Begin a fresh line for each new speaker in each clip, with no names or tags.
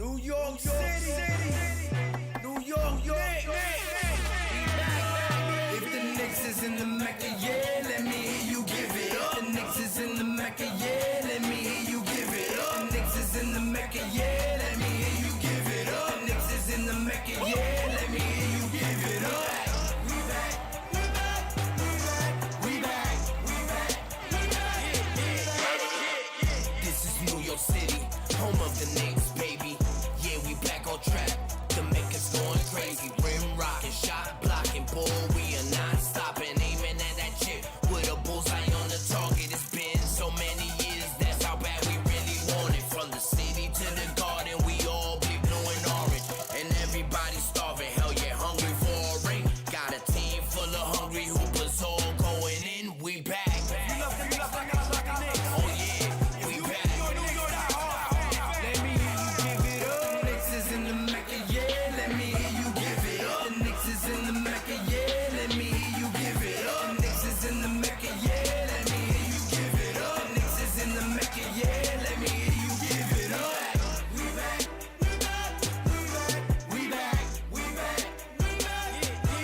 New York City. New York Knicks. If the Knicks is in the Mecca, yeah, let me hear you give it up. The Knicks is in the Mecca, yeah, let me hear you give it up. The Knicks is in the Mecca, yeah, let me hear you give it up. The Knicks is in the Mecca, yeah, let me hear you give it up. We back, we back, we back, we back, we back, we back. This is New York City, home of the Knicks, baby. Yeah, we back on track. The Mecca's going crazy. Rim rocking, shot blocking, ball. We are not stopping, aiming at that chip with a bullseye on the target. It's been so many years, that's how bad we really want it. From the city to the garden, we all be blue and orange, and everybody starving. Hell yeah, hungry for a ring. Got a team full of hungry hoopers all going in. We back. Oh yeah, we back. Let me hear you give it up. The Knicks is in the Mecca, yeah. Let me hear you give it up. The Knicks is in the Mecca, yeah. Let me hear you give it up. The Knicks is in the Mecca, yeah. Let me hear you give it up. The Knicks is in the Mecca, yeah. Let me hear you give it up. We back, we back, we back, we back, we back, we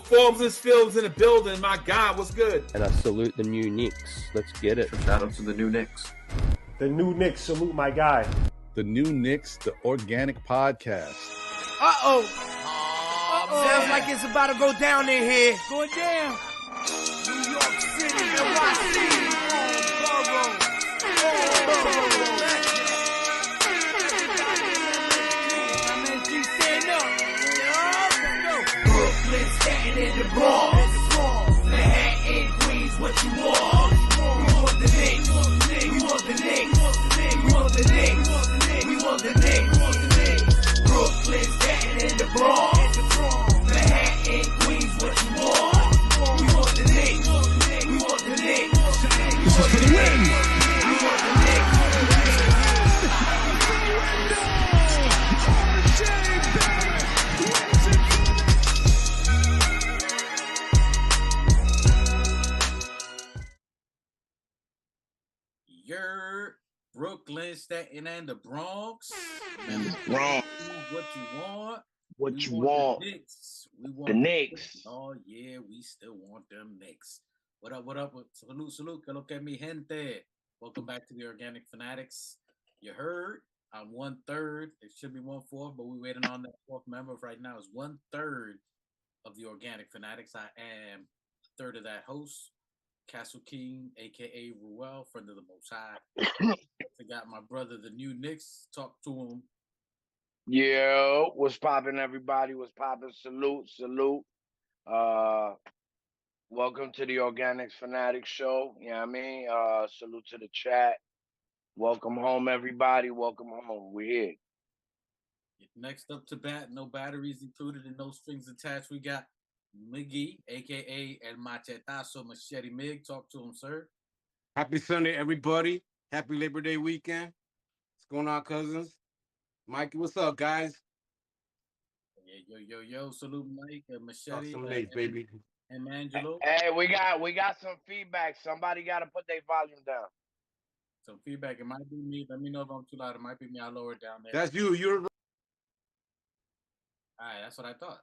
Forbes Films in the building. My God, what's good?
And I salute the new Knicks. Let's get it.
Shout out to the new Knicks.
The new Knicks, salute my guy.
The new Knicks, the organic podcast.
Uh-oh. Sounds like it's about to go down in here. Going down. New York City, NYC, Borough. Brooklyn, Staten in the Bronx. Manhattan, Queens, what you want? We want the Knicks. We want the Knicks. We want the Knicks. We want the Knicks. Brooklyn, Staten in the Bronx. Manhattan, Queens, what you want? We want the Knicks. We want the Knicks. We want the Knicks. We want the Knicks.
You're Brooklyn, Staten, and the Bronx.
Wrong.
What you want?
What
We
you
want
want?
The Knicks. We want
The Knicks.
Oh yeah, we still want them Knicks. What up? What up? Salute. Que lo que mi gente. Welcome back to the Organic Fanatics. You heard? I'm 1/3. It should be 1/4, but we're waiting on that fourth member. Right now is 1/3 of the Organic Fanatics. I am a third of that host, Castle King, aka Ruel, friend of the Most High. I got my brother, the new Knicks. Talk to him.
Yo, what's poppin', everybody? What's poppin'? Salute. Welcome to the Organics Fanatics Show. You know what I mean? Salute to the chat. Welcome home, everybody. Welcome home. We're here.
Next up to bat, no batteries included and no strings attached. We got Miggy, aka El Machetazo Machete Mig. Talk to him, sir.
Happy Sunday, everybody. Happy Labor Day weekend. What's going on, cousins? Mikey, what's up, guys?
Yeah, yo. Salute Mike, Machete,
Some days, baby.
and Angelo.
Hey, we got some feedback. Somebody got to put their volume down.
Some feedback. It might be me. Let me know if I'm too loud. It might be me. I'll lower it down there.
That's you. You're
All right, that's what I thought.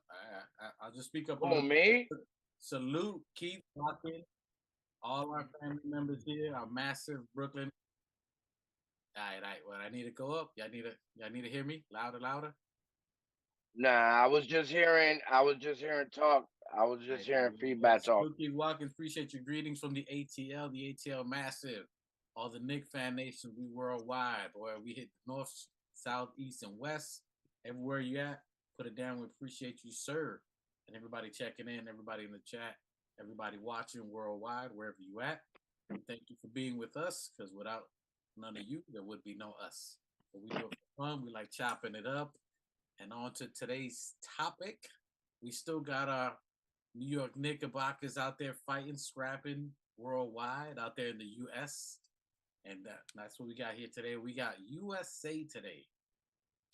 I'll just speak up.
Oh, me?
Salute Keith Watkins, all our family members here, our massive Brooklyn. All right. Well, I need to go up. Y'all need to hear me louder.
Nah, I was just hearing talk. I was just hearing feedback talk.
Salute Keith Watkins. Appreciate your greetings from the ATL. The ATL massive. All the Knick fan nations. We worldwide. Boy, we hit north, south, east, and west. Everywhere you at. Put it down. We appreciate you, sir. And everybody checking in, everybody in the chat, everybody watching worldwide, wherever you at. And thank you for being with us, because without none of you, there would be no us. But we do it for fun. We like chopping it up. And on to today's topic. We still got our New York Knickerbockers out there fighting, scrapping worldwide, out there in the U.S. And that's what we got here today. We got USA today.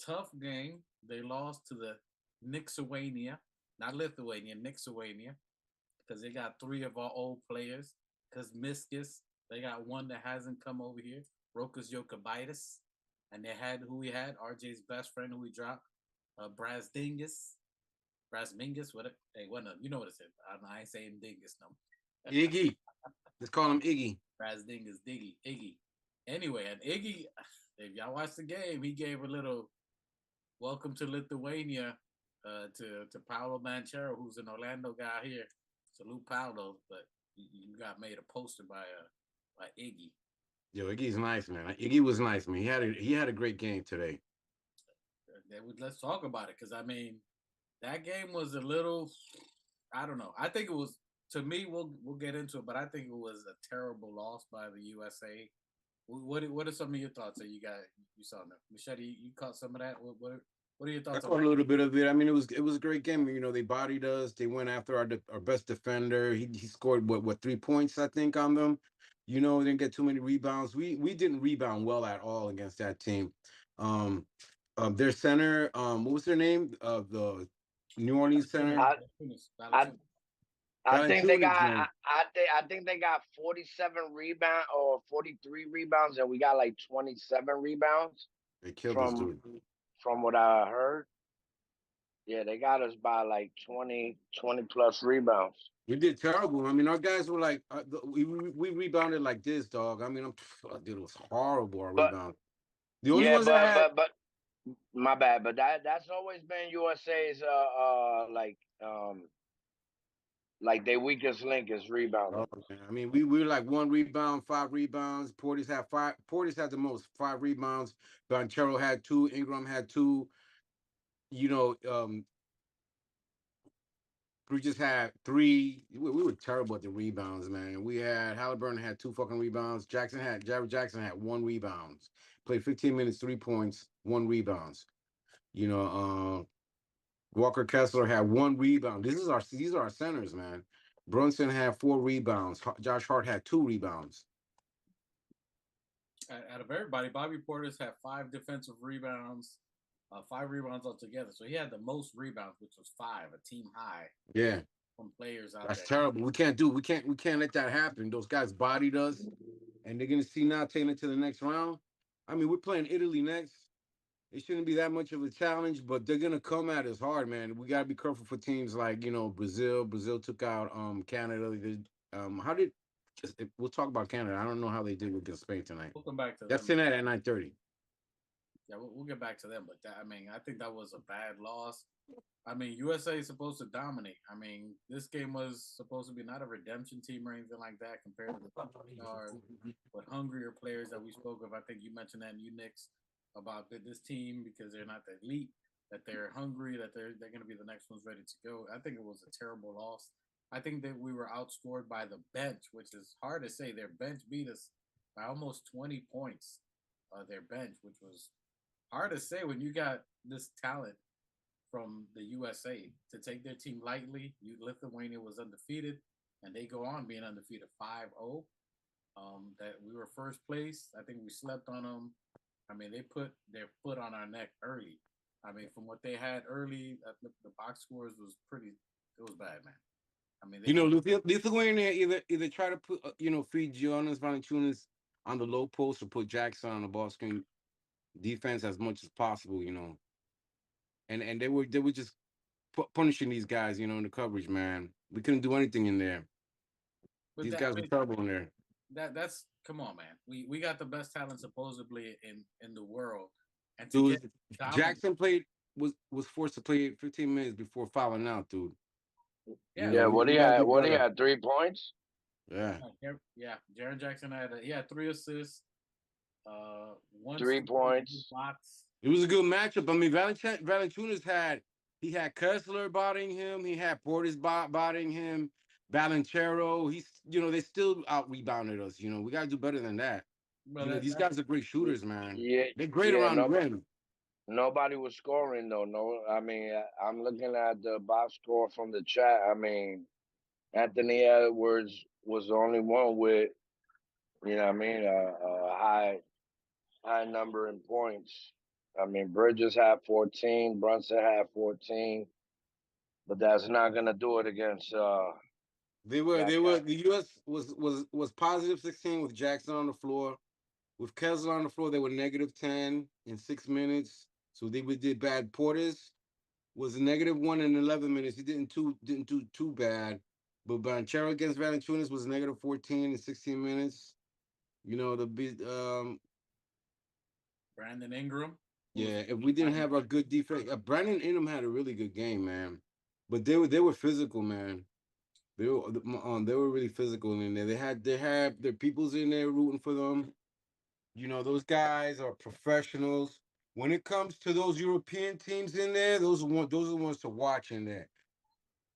Tough game. They lost to the Lithuania. not Lithuania, Lithuania, because they got 3 of our old players. Because Miskus, they got 1 that hasn't come over here, Rokas Jokabitis, and they had who we had, RJ's best friend who we dropped, Brasmingus, what? Hey, what? You know what it said? I ain't saying Dingus no.
Iggy. Let's call him Iggy.
Brasmingus, Iggy. Anyway, and Iggy, if y'all watch the game, he gave a little welcome to Lithuania to Paolo Banchero, who's an Orlando guy here. Salute Paolo, but you got made a poster by Iggy.
Yo, Iggy's nice, man. Iggy was nice, man. He had a great game today.
Let's talk about it, because I mean, that game was a little, I don't know. I think it was, to me, we'll get into it, but I think it was a terrible loss by the USA. What are some of your thoughts that you saw now? Machete, you caught some of that. What are your thoughts?
I caught a little bit of it. I mean, it was a great game. You know, they bodied us. They went after our best defender. He scored what 3 points, I think, on them. You know, didn't get too many rebounds. We didn't rebound well at all against that team. Their center, what was their name? The New Orleans center.
I think they got. I think they got 47 rebounds or 43 rebounds, and we got like 27 rebounds.
They killed us, dude.
From what I heard, yeah, they got us by like 20 plus rebounds.
We did terrible. I mean, our guys were like, we rebounded like this, dog. I mean, dude, it was horrible. Our rebound. The only ones that had,
but my bad. But that's always been USA's like their weakest link is rebounding.
Oh, I mean, we were like 1 rebound, 5 rebounds. Portis had 5. Portis had the most, 5 rebounds. Banchero had 2. Ingram had 2. You know, we just had 3. We were terrible at the rebounds, man. We had Halliburton had 2 fucking rebounds. Jared Jackson had 1 rebound. Played 15 minutes, 3 points, 1 rebounds. You know, Walker Kessler had 1 rebound. These are our centers, man. Brunson had 4 rebounds. Josh Hart had 2 rebounds.
Out of everybody, Bobby Portis had 5 defensive rebounds, 5 rebounds altogether. So he had the most rebounds, which was 5, a team high.
Yeah,
from players out
that's
there.
terrible. We can't let that happen. Those guys bodied us, and they're gonna see now taking it to the next round. I mean, we're playing Italy next. It shouldn't be that much of a challenge, but they're gonna come at us hard, man. We gotta be careful for teams like, you know, Brazil. Brazil took out Canada. We'll talk about Canada. I don't know how they did against Spain tonight.
We'll come back to
That's
them.
tonight at 9:30.
Yeah, we'll get back to them, but I think that was a bad loss. I mean, USA is supposed to dominate. I mean, this game was supposed to be not a redemption team or anything like that compared to the but hungrier players that we spoke of. I think you mentioned that in Knicks about this team, because they're not the elite, that they're hungry, that they're going to be the next ones ready to go. I think it was a terrible loss. I think that we were outscored by the bench, which is hard to say. Their bench beat us by almost 20 points. Their bench, which was hard to say when you got this talent from the USA to take their team lightly. Lithuania was undefeated, and they go on being undefeated 5-0. That we were first place. I think we slept on them. I mean, they put their foot on our neck early. I mean, from what they had early, the box scores was pretty. It was bad, man. I mean,
Lithuania either try to put feed Jonas Valanciunas on the low post or put Jackson on the ball screen defense as much as possible, you know. And they were just punishing these guys, you know, in the coverage, man. We couldn't do anything in there. But these guys were terrible in there.
That's come on, man. We got the best talent supposedly in the world. And
dude, Jackson was forced to play 15 minutes before fouling out, dude.
Yeah, what he had 3 points?
Yeah.
Jaren Jackson had 3 assists,
3 points.
Blocks.
It was a good matchup. I mean, Valanciunas had Kessler bodying him. He had Portis bodying him. Banchero. They still out rebounded us. You know, we gotta do better than that. Well, these guys are great shooters, man.
Yeah,
they're great around the rim.
Nobody was scoring though. No, I mean, I'm looking at the box score from the chat. I mean, Anthony Edwards was the only one with, you know what I mean, a high number in points. I mean, Bridges had 14, Brunson had 14. but that's not gonna do it against
The US was positive 16 with Jackson on the floor. With Kessler on the floor, they were negative 10 in 6 minutes. So they did bad. Portis was -1 in 11 minutes. He didn't do too bad. But Banchero against Valanciunas was -14 in 16 minutes. You know,
Brandon Ingram.
yeah, if we didn't have a good defense, Brandon Ingram had a really good game, man. But they were physical, man. They were really physical in there. They had their peoples in there rooting for them. You know, those guys are professionals. When it comes to those European teams in there, those are the ones to watch in there.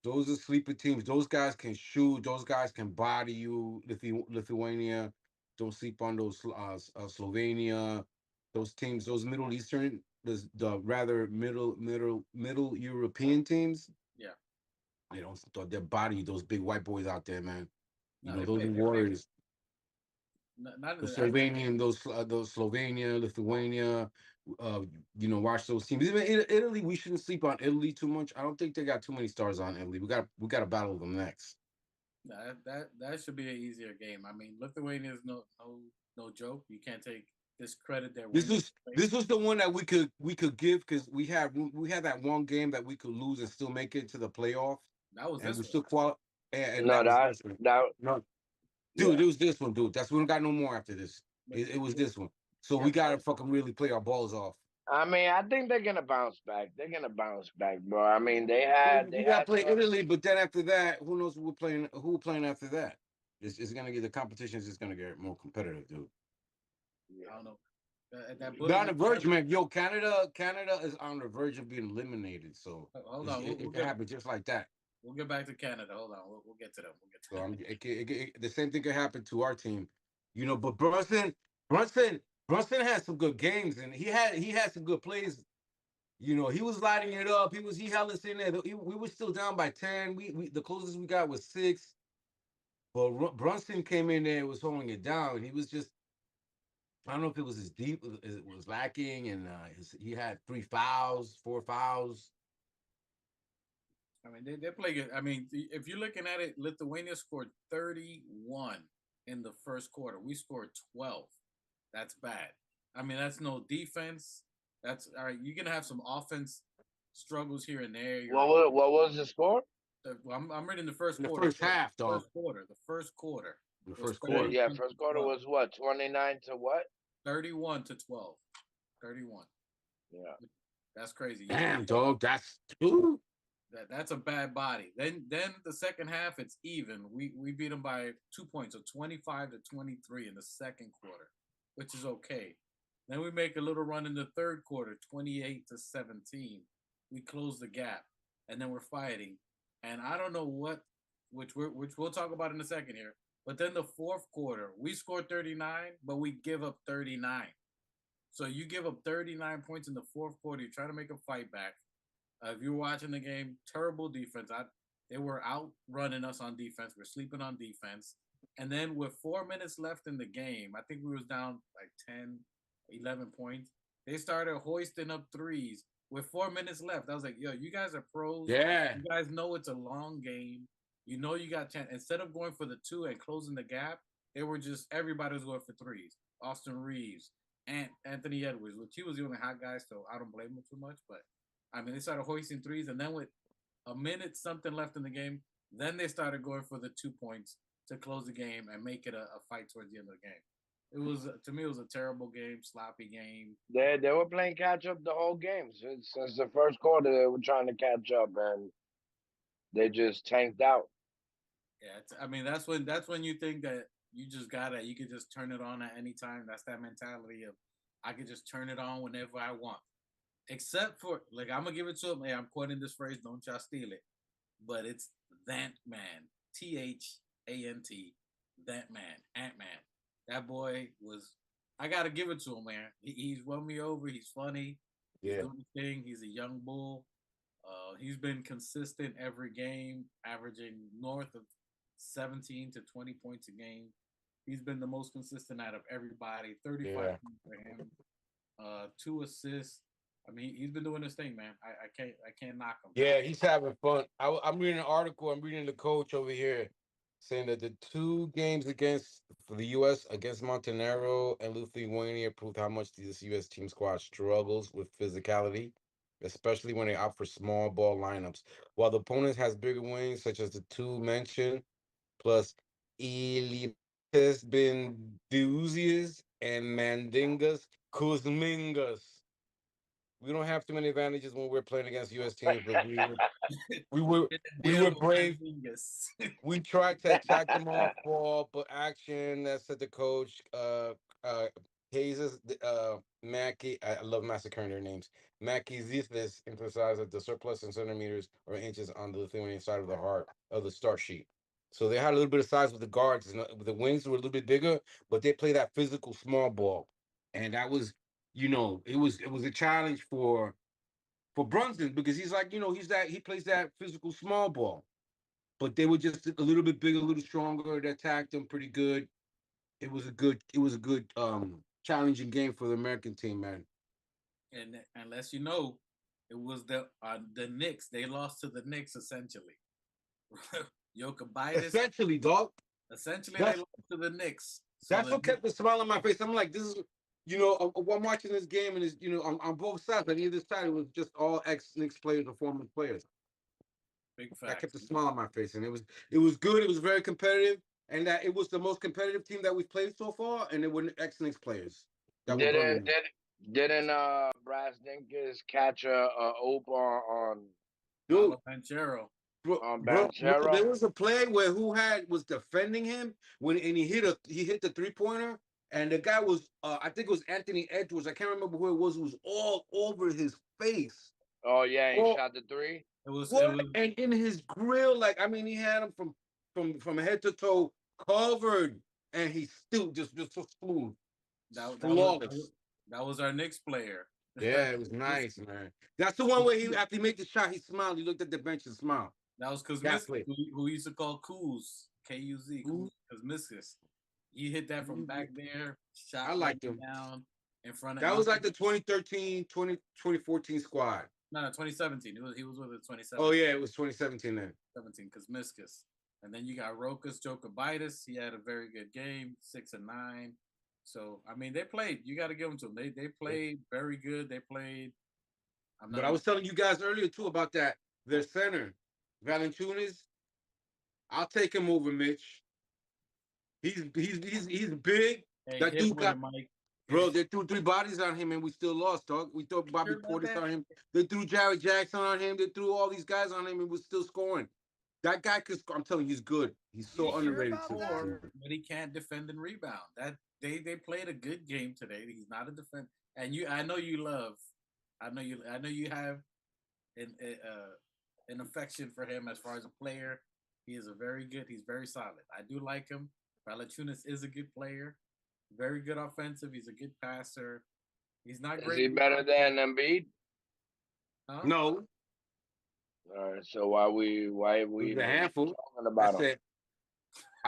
Those are sleeper teams. Those guys can shoot. Those guys can body you. Lithuania. Don't sleep on those Slovenia. Those teams. Those Middle Eastern. The rather middle European teams.
Yeah.
They don't. Their body. Those big white boys out there, man. You know, those
play,
Warriors.
Not
The Slovenian, those Slovenia, Lithuania, you know, watch those teams. Even Italy, we shouldn't sleep on Italy too much. I don't think they got too many stars on Italy. We got to battle them next.
That should be an easier game. I mean, Lithuania is no joke. You can't take this credit that
this was the one that we could give because we had that one game that we could lose and still make it to the playoff.
That was
and
this
we
one.
still qualify. And
no,
that was this one.
no,
Dude, it was this one, dude. That's we don't got no more after this. It was this one. So we gotta fucking really play our balls off.
I mean, I think they're gonna bounce back. They're gonna bounce back, bro. I mean, they
We gotta
had
play Italy, but then after that, who knows who we're playing? Who we're playing after that? It's gonna get the competition is just gonna get more competitive, dude.
I don't know.
They're on the verge, man. Yo, Canada is on the verge of being eliminated. So
hold on,
it can happen just like that.
We'll get back to Canada. Hold on, we'll get to them.
The same thing could happen to our team, you know. But Brunson had some good games, and he had some good plays. You know, he was lighting it up. He held us in there. We were still down by 10. We the closest we got was 6. But Brunson came in there and was holding it down. He was just, I don't know if it was as deep, it was lacking, and he had 4 fouls.
I mean, they play good. I mean, if you're looking at it, Lithuania scored 31 in the first quarter. We scored 12. That's bad. I mean, that's no defense. That's all right. You're gonna have some offense struggles here and there.
What was the score?
I'm reading the first quarter.
The first half, dog.
The first quarter.
The first quarter.
Yeah, first quarter was what? 29 to what?
31 to 12. 31.
Yeah.
That's crazy.
Damn, dog. That's two.
That's a bad body. Then the second half, it's even. We beat them by 2 points, so 25 to 23 in the second quarter, which is okay. Then we make a little run in the third quarter, 28 to 17. We close the gap, and then we're fighting. And I don't know which we'll talk about in a second here. But then the fourth quarter, we score 39, but we give up 39. So you give up 39 points in the fourth quarter. You try to make a fight back. If you're watching the game, terrible defense. They were outrunning us on defense. We're sleeping on defense. And then with 4 minutes left in the game, I think we was down like 10, 11 points. They started hoisting up threes with 4 minutes left. I was like, yo, you guys are pros.
Yeah.
You guys know it's a long game. You know you got 10. Instead of going for the 2 and closing the gap, everybody was going for threes. Austin Reeves and Anthony Edwards, which he was the only hot guy, so I don't blame him too much. But I mean, they started hoisting threes, and then with a minute something left in the game, then they started going for the 2 points to close the game and make it a fight towards the end of the game. It was, to me, it was a terrible game, sloppy game.
They were playing catch up the whole game. Since the first quarter, they were trying to catch up, and they just tanked out.
Yeah, I mean, that's when you think that you could just turn it on at any time. That's that mentality of I could just turn it on whenever I want. Except for, like, I'm gonna give it to him. Hey, I'm quoting this phrase, don't y'all steal it. But it's that man, THANT, that man, Ant-Man. That boy was, I gotta give it to him, man. He's won me over. He's funny.
Yeah.
He's doing his thing. He's a young bull. He's been consistent every game, averaging north of 17 to 20 points a game. He's been the most consistent out of everybody. 35 points for him. 2 assists. I mean, he's been doing his thing, man. I can't knock him.
Yeah, he's having fun. I'm reading an article. I'm reading the coach over here saying that the 2 games against for the U.S. against Montenegro and Lithuania proved how much this U.S. team squad struggles with physicality, especially when they opt for small ball lineups. While the opponent has bigger wings, such as the two mentioned, plus Elites Benduzias and Mandingas Kuzmingas. We don't have too many advantages when we're playing against U.S. teams, but we were we were
Diego
brave.
Fernandez.
We tried to attack them off ball, but action. That said the coach. Jesus, Mackey. I love massacring their names. Mackey Zithis emphasized that the surplus in centimeters or inches on the Lithuanian side of the heart of the start sheet. So they had a little bit of size with the guards. The wings were a little bit bigger, but they play that physical small ball, and that was, it was a challenge for Brunson because he's like, he plays that physical small ball, but they were just a little bit bigger, a little stronger. They attacked them pretty good. It was a good challenging game for the American team, man.
And unless you know, it was the Knicks. They lost to the Knicks essentially. Jokic
Essentially, dog.
essentially they
That's
lost to the Knicks. So
that's
the
what kept the smile on my face. I'm like, this is, I'm watching this game and it's, on both sides. On either side, it was just all ex-Knicks players or former players.
big
That kept
facts.
a smile on my face, and it was good. It was very competitive, and that it was the most competitive team that we've played so far. And it were ex-Knicks players that were
Didn't
burning.
didn't Brass Dinkins catch a oop
Dude,
Paolo Banchero.
bro, no, there
Banchero?
was a play where who was defending him and he hit the 3-pointer, and the guy was I think it was Anthony Edwards. I can't remember who it was. Who was all over his face.
Oh yeah, he
Oh,
shot the three.
It
what?
was
And in his grill, like I mean, he had him from head to toe covered, and he still just so smooth,
that was
flawless.
that was our Knicks player.
Yeah, it was nice, man. That's the one where he after he made the shot, he smiled. He looked at the bench and smiled.
That was
That
Kuzmiskas,
play.
who we used to call Kuz, K-U-Z,
Who?
Kuzmiskas. He hit that from back there,
I
shot right
liked him.
down in front of
That was like
Anthony.
the 2013, 2014 squad.
No, 2017. He was with the 2017.
Oh yeah, it was 2017 then.
17 Kuzmiskas. And then you got Rokas Jokic. He had a very good game, 6 and 9. So I mean, they played. You got to give them to them. They played very good. They played.
But I was telling you guys earlier too about that. Their center, Valanciunas. I'll take him over Mitch. He's big.
Hey,
That
hit
dude
with
got
him, Mike.
bro. They threw 3 bodies on him and we still lost, dog. We threw Bobby
Sure about
Portis
that?
on him. They threw Jared Jackson on him. They threw all these guys on him and was still scoring. That guy could. I'm telling you, he's good. He's so underrated.
But he can't defend and rebound. That they played a good game today. He's not a defend. And I know you love. I know you have an affection for him as far as a player. He is he's very solid. I do like him. Valanciunas is a good player. Very good offensive. He's a good passer. He's not
Is
great.
he better than Embiid?
Huh?
No,
All right, so why we
he's a
even
handful.
talking
I
about him?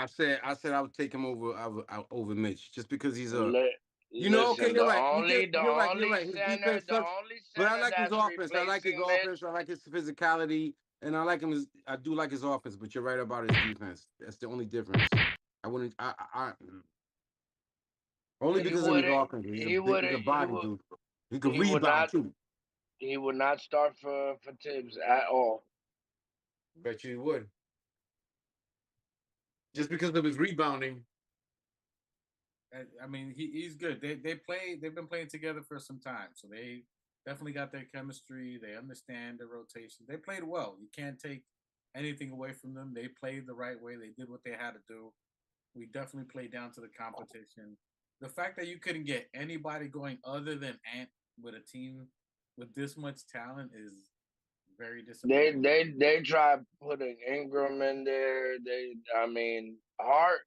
said, I said I would take him over Mitch just because he's a. Okay,
Listen,
you're right. You're right. You're
only
right. His
center,
defense sucks, but I like his
that's
offense. I like his
replacing
offense.
Mitch.
I like his physicality, and I like him. I do like his offense, but you're right about his defense. That's the only difference. I wouldn't. Only
He
because of his
wouldn't.
offense.
He
He's a
wouldn't.
body dude. He could
He would
rebound
not.
too.
He would not start for Tibbs at all.
Bet you he would. Just because of his rebounding.
I mean, he's good. They've been playing together for some time, so they definitely got their chemistry. They understand the rotation. They played well. You can't take anything away from them. They played the right way. They did what they had to do. We definitely played down to the competition. The fact that you couldn't get anybody going other than Ant with a team with this much talent is very disappointing.
They tried putting Ingram in there. I mean, Hart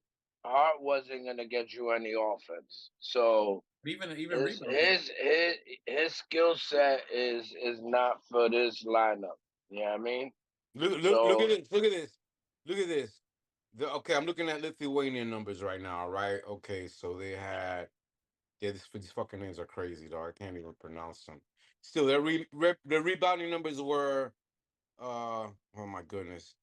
wasn't gonna get you any offense. So
Even
his
rebounding.
his his his skill set is not for this lineup. You know what I mean?
Look at
So
this. Look at this. Look at this. Okay, I'm looking at Lithuanian numbers right now, right? Okay, so they had these fucking names are crazy, dog. I can't even pronounce them. Still, their rebounding numbers were, oh my goodness.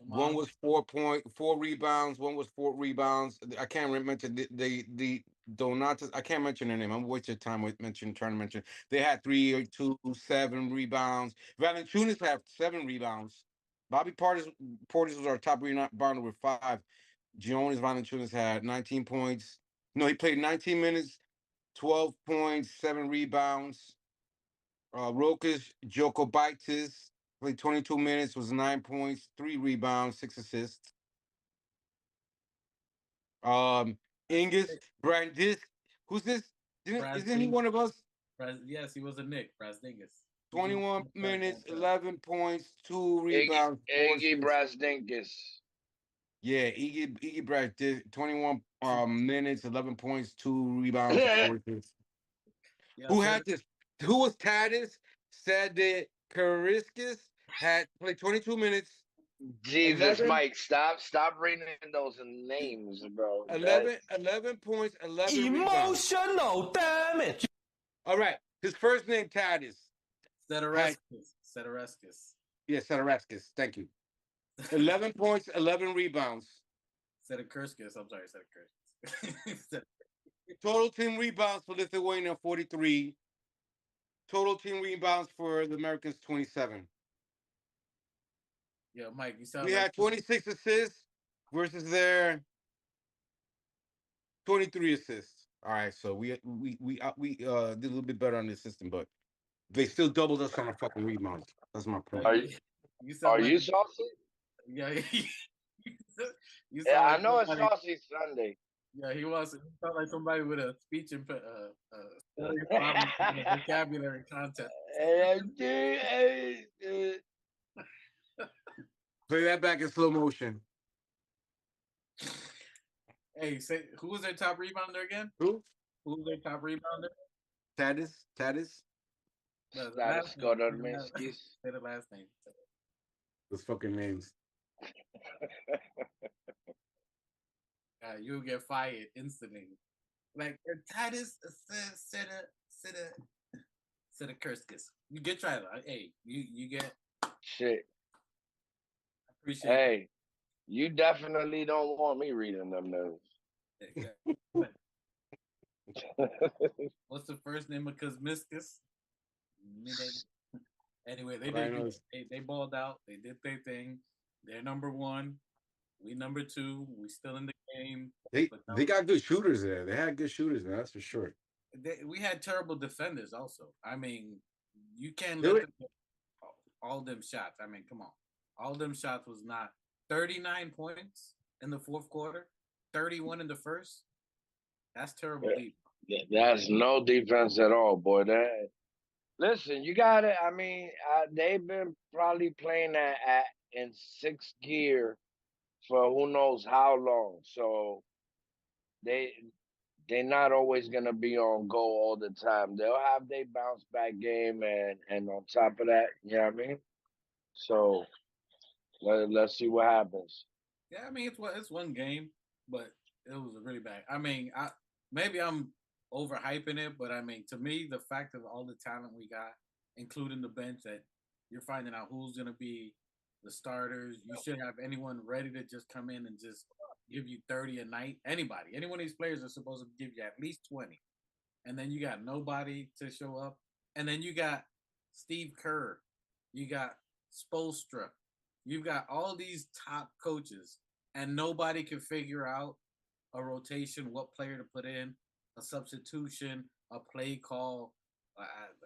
One was 4.4 rebounds. One was 4 rebounds. I can't mention the Donatas. I can't mention their name. I'm wasting time with trying to mention. They had 3 or 2, 7 rebounds. Valanciunas had 7 rebounds. Bobby Portis was our top rebounder with 5. Gionis Valanciunas had 19 points. No, he played 19 minutes, 12 points, 7 rebounds. Rokas Jokubaitis played 22 minutes, was 9 points, 3 rebounds, 6 assists. Ingus Brandis, who's this? Isn't he one of us?
Yes, he was a Knick. Brazdingas.
21 minutes, 11 points, 2 rebounds, 4
Iggy
assists.
Brasdinkus.
Yeah, Iggy Brandis, 21 minutes, 11 points, 2 rebounds, 4 assists. Who had this? Who was Tatis? Said that Kariskis had played 22 minutes.
Jesus, 11, Mike, stop reading those names, bro.
11 points, 11 rebounds.
Emotional damage.
All right. His first name, Tatis.
Sedoreskis.
Yeah, Sedoreskis. Thank you. 11 points, 11 rebounds.
Sedoreskis. I'm sorry, Sedoreskis.
Total team rebounds for Lithuania, 43. Total team rebounds for the Americans, 27.
Yeah, Mike, you sound
we had 26 assists versus their 23 assists. All right, so we did a little bit better on the system, but they still doubled us on our fucking rebounds. That's my point.
Are you saucy?
Yeah.
Yeah, I know it's Saucy Sunday.
Yeah, he was. He felt like somebody with a speech and vocabulary contest.
Play that back in slow motion.
Hey, say who was their top rebounder again?
Who
was their top rebounder?
Tatis.
Say the last name.
Those fucking names.
You'll get fired instantly. Like Titus said a Kurskis. You get tried. Hey, you get
shit.
I appreciate
it. You definitely don't want me reading them notes.
What's the first name of Kuzmiskas? Anyway, they balled out. They did their thing. They're number 1. We number 2. We still in the game.
They got good shooters there. They had good shooters, man. That's for sure.
We had terrible defenders also. I mean, you can't let them get all them shots. I mean, come on. All them shots was not 39 points in the fourth quarter, 31 in the first. That's terrible.
That's no defense at all, boy. Listen, you got it. I mean, they've been probably playing in 6th gear for who knows how long. So they're not always gonna be on go all the time. They'll have their bounce back game, and on top of that, you know what I mean. So let's see what happens.
Yeah, I mean it's one game, but it was really bad. I mean, maybe I'm overhyping it, but I mean, to me, the fact of all the talent we got, including the bench, that you're finding out who's gonna be the starters. You should have anyone ready to just come in and just give you 30 a night. Any one of these players are supposed to give you at least 20. And then you got nobody to show up. And then you got Steve Kerr. You got Spoelstra. You've got all these top coaches, and nobody can figure out a rotation, what player to put in, a substitution, a play call.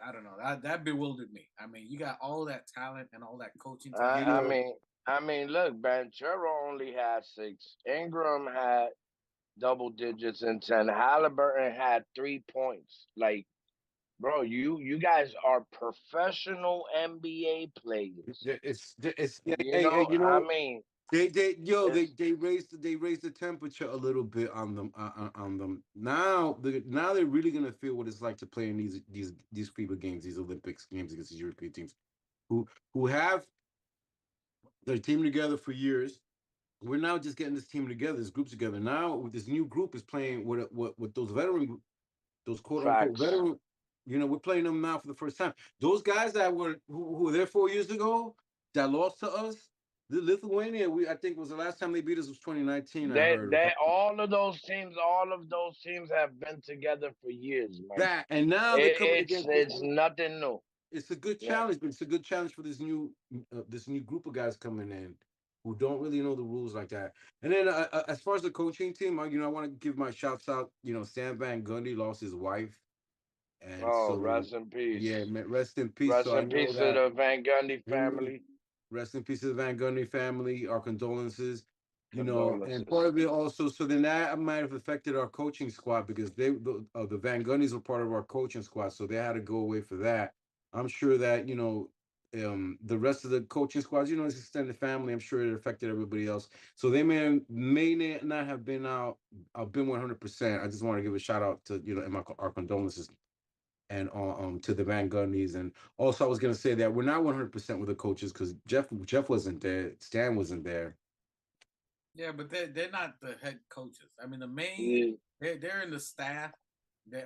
I don't know. That bewildered me. I mean, you got all that talent and all that coaching.
I mean, look, Banchero only had 6. Ingram had double digits and 10. Halliburton had 3 points. Like, bro, you guys are professional NBA players. I mean,
they raised the temperature a little bit on them. Now they're really gonna feel what it's like to play in these FIBA games, these Olympics games against these European teams, who have their team together for years. We're now just getting this team together, this group together. Now this new group is playing with those quote unquote veteran You know, we're playing them now for the first time. Those guys that who were there 4 years ago that lost to us, the Lithuania, I think was the last time they beat us was 2019. I heard
All of those teams have been together for years, man.
that, and now they're coming against this.
It's nothing new.
It's a good
Yeah.
challenge, but it's a good challenge for this new group of guys coming in who don't really know the rules like that. And then as far as the coaching team, I want to give my shouts out. You know, Stan Van Gundy lost his wife, and
Oh,
so
rest in peace.
yeah, rest in peace.
Rest
So I
in
know
peace to
that.
the Van Gundy
Mhm.
family.
Rest in peace to the Van Gundy family. Our condolences. You know, and
Condolences.
part of it also. So then that might have affected our coaching squad because the Van Gundys were part of our coaching squad, so they had to go away for that. I'm sure that the rest of the coaching squads, it's extended family. I'm sure it affected everybody else. So they may not have been out. I've been 100%. I just want to give a shout out to and our condolences and to the Van Gundys. And also I was gonna say that we're not 100% with the coaches because Jeff wasn't there, Stan wasn't there.
Yeah, but they're not the head coaches. I mean, the main
Yeah.
they're in the staff.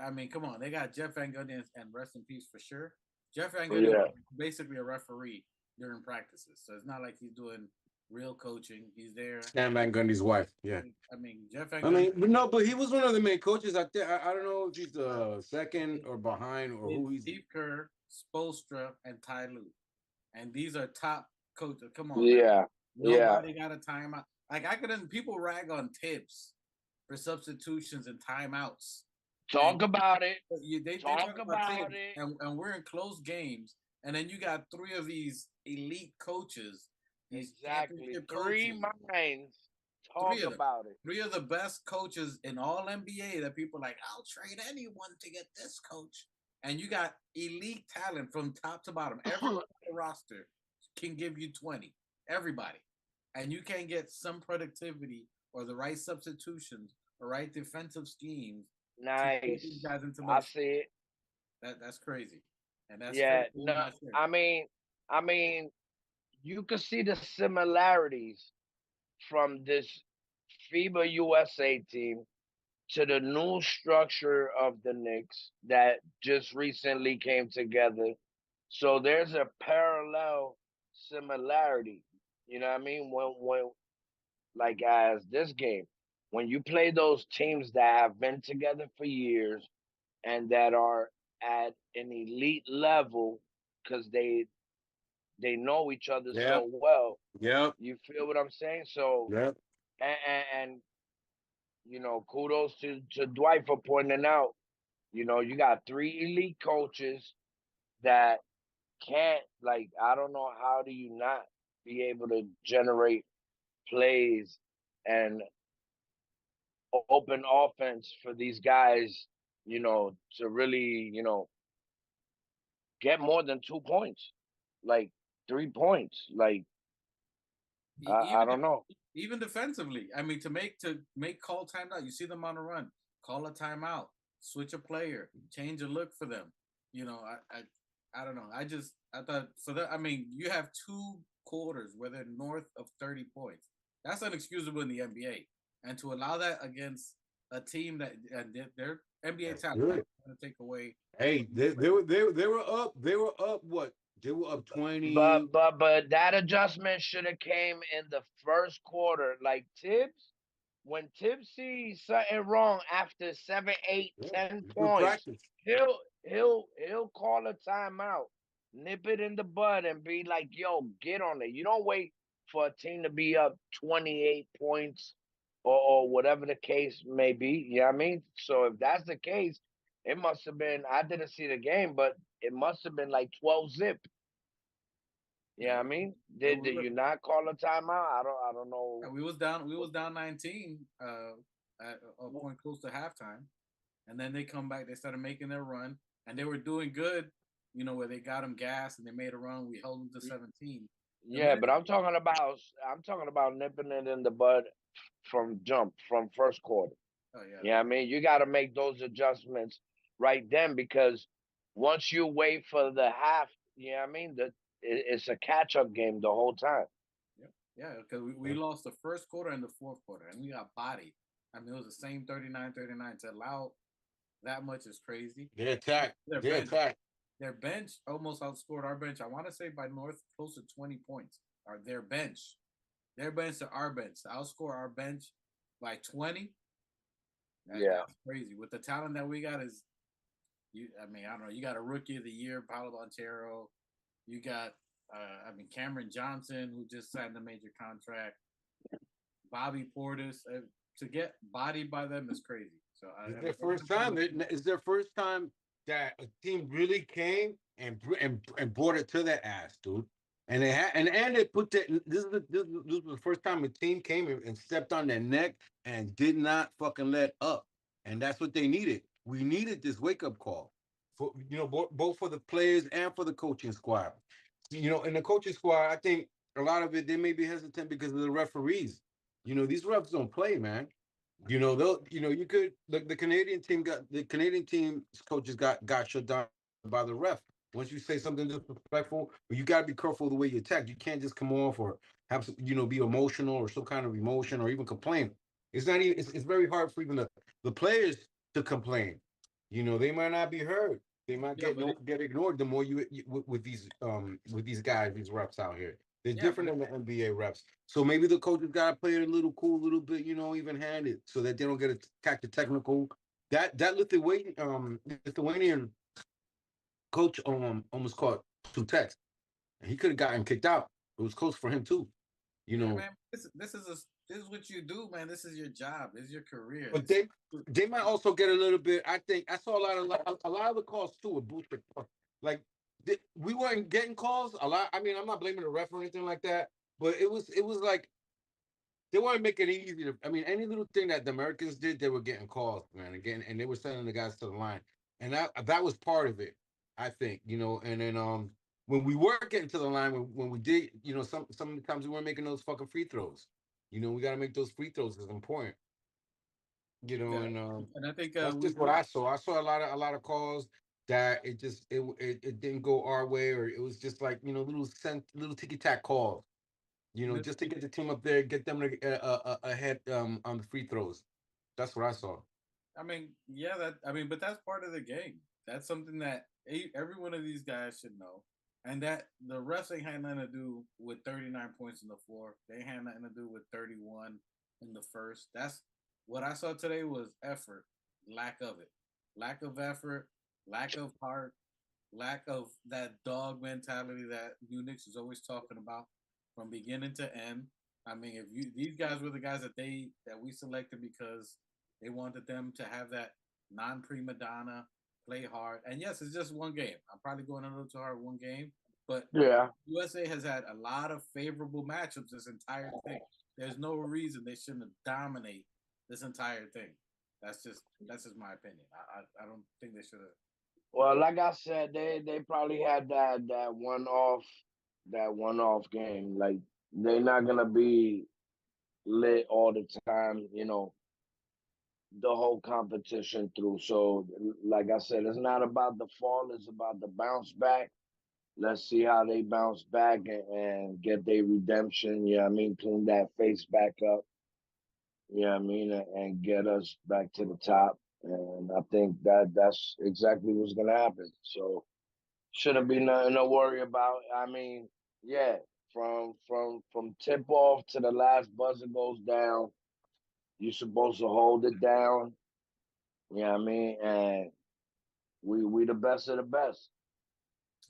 I mean, come on, they got Jeff Van Gundy and rest in peace for sure. Jeff Van Gundy
Yeah.
was basically a referee during practices, so it's not like he's doing real coaching. He's there.
Stan Van Gundy's wife, yeah.
I mean, Jeff Van
I
Gundy.
mean, no, but he was one of the main coaches. I don't know if he's the second or behind or who he's.
Steve Kerr, Spoelstra, and Ty Lue, and these are top coaches. Come on,
Yeah.
man. Nobody got a timeout. Like I couldn't. People rag on Tibbs for substitutions and timeouts.
Talk about it.
They
talk about it.
And we're in close games, and then you got three of these elite coaches.
Exactly. Three minds. Talk about it.
Three of the best coaches in all NBA that people are like, I'll trade anyone to get this coach. And you got elite talent from top to bottom. Every roster can give you 20. Everybody. And you can't get some productivity or the right substitutions or right defensive schemes.
Nice. I see it.
That's crazy. And that's
crazy. No, I mean, you can see the similarities from this FIBA USA team to the new structure of the Knicks that just recently came together. So there's a parallel similarity. You know what I mean? When like as this game, when you play those teams that have been together for years and that are at an elite level because they know each other so well.
Yep.
You feel what I'm saying? So
yep.
And kudos to Dwight for pointing out. You got three elite coaches that can't, I don't know, how do you not be able to generate plays and open offense for these guys, to really, get more than 2 points, like 3 points. Like, I don't know.
Even defensively, I mean, to make call timeout, you see them on a run, call a timeout, switch a player, change a look for them. I don't know. I thought for that. I mean, you have 2 quarters where they're north of 30 points. That's unexcusable in the NBA, and to allow that against a team that their NBA talent going to take away.
Hey, they were up. They were up. What? They were up 20.
But that adjustment should have came in the first quarter. Like Tibbs, when Tibbs sees something wrong after 7, 8, 10 points, he'll call a timeout, nip it in the bud, and be like, "Yo, get on it." You don't wait for a team to be up 28 points or whatever the case may be. You know what I mean? So if that's the case, it must have been. I didn't see the game, but it must have been like 12-zip. You know what I mean? Did you not call a timeout? I don't know.
We was down 19 at a point close to halftime, and then they come back. They started making their run, and they were doing good. Where they got them gas and they made a run. We held them to 17.
Yeah, but I'm talking about nipping it in the bud from first quarter.
Oh yeah.
You know what I mean? You got to make those adjustments right then, because once you wait for the half, you know what I mean? It's a catch-up game the whole time.
Yeah, because we lost the first quarter and the fourth quarter, and we got bodied. I mean, it was the same 39-39 to allow that much is crazy.
They attack.
Their
They
bench,
attack.
their bench almost outscored our bench. I want to say by north close to 20 points. Or their bench to our bench to outscore our bench by 20. That's crazy. With the talent that we got, is you. I mean, I don't know. You got a rookie of the year, Paolo Banchero. You got, Cameron Johnson, who just signed a major contract. Bobby Portis. To get bodied by them is crazy. So
It's their first time. It's their first time that a team really came and brought it to their ass, dude. And they had and they put that. This was the first time a team came and stepped on their neck and did not fucking let up. And that's what they needed. We needed this wake up call for both for the players and for the coaching squad. In the coaching squad, I think a lot of it they may be hesitant because of the referees. These refs don't play, man. They'll you could the Canadian team's coaches got shut down by the ref. Once you say something disrespectful, you got to be careful the way you attack. You can't just come off or have some, be emotional or some kind of emotion or even complain. It's not even. It's very hard for even the players to complain. They might not be heard. They might get ignored the more with these guys, these refs out here. They're different than the NBA refs. So maybe the coaches got to play it a little cool, a little bit, even handed, so that they don't get attacked the technical. That Lithuanian coach almost caught 2 texts, and he could have gotten kicked out. It was close for him too.
Man, this is what you do, man. This is your job. This is your career.
But they might also get a little bit. I think I saw a lot of the calls too with boosted. Like we weren't getting calls a lot. I mean, I'm not blaming the ref or anything like that, but it was like they weren't making it easy. I mean, any little thing that the Americans did, they were getting calls, man. Again, and they were sending the guys to the line, and that was part of it, I think. And then when we were getting to the line, when we did, some of the times we weren't making those fucking free throws. We got to make those free throws. It's important.
And I think
that's just what I saw. I saw a lot of calls that it didn't go our way, or it was just like little ticky tack calls. Just to get the team up there, get them ahead on the free throws. That's what I saw.
I mean, but that's part of the game. That's something that every one of these guys should know. And that the refs ain't had nothing to do with 39 points in the fourth. They had nothing to do with 31 in the first. That's what I saw today was effort, lack of it. Lack of effort, lack of heart, lack of that dog mentality that Knicks is always talking about from beginning to end. I mean, these guys were the guys that we selected because they wanted them to have that non-prima donna, play hard. And yes, it's just one game. I'm probably going a little too hard one game, but USA has had a lot of favorable matchups this entire thing. There's no reason they shouldn't dominate this entire thing. That's just my opinion. I don't think they should have.
Well, like I said, they probably had that one off game. Like they're not gonna be lit all the time, the whole competition through. So, like I said, it's not about the fall; it's about the bounce back. Let's see how they bounce back and get their redemption. Yeah, clean that face back up. And get us back to the top. And I think that's exactly what's gonna happen. So shouldn't be nothing to worry about. From tip off to the last buzzer goes down, you're supposed to hold it down. And we the best of the best.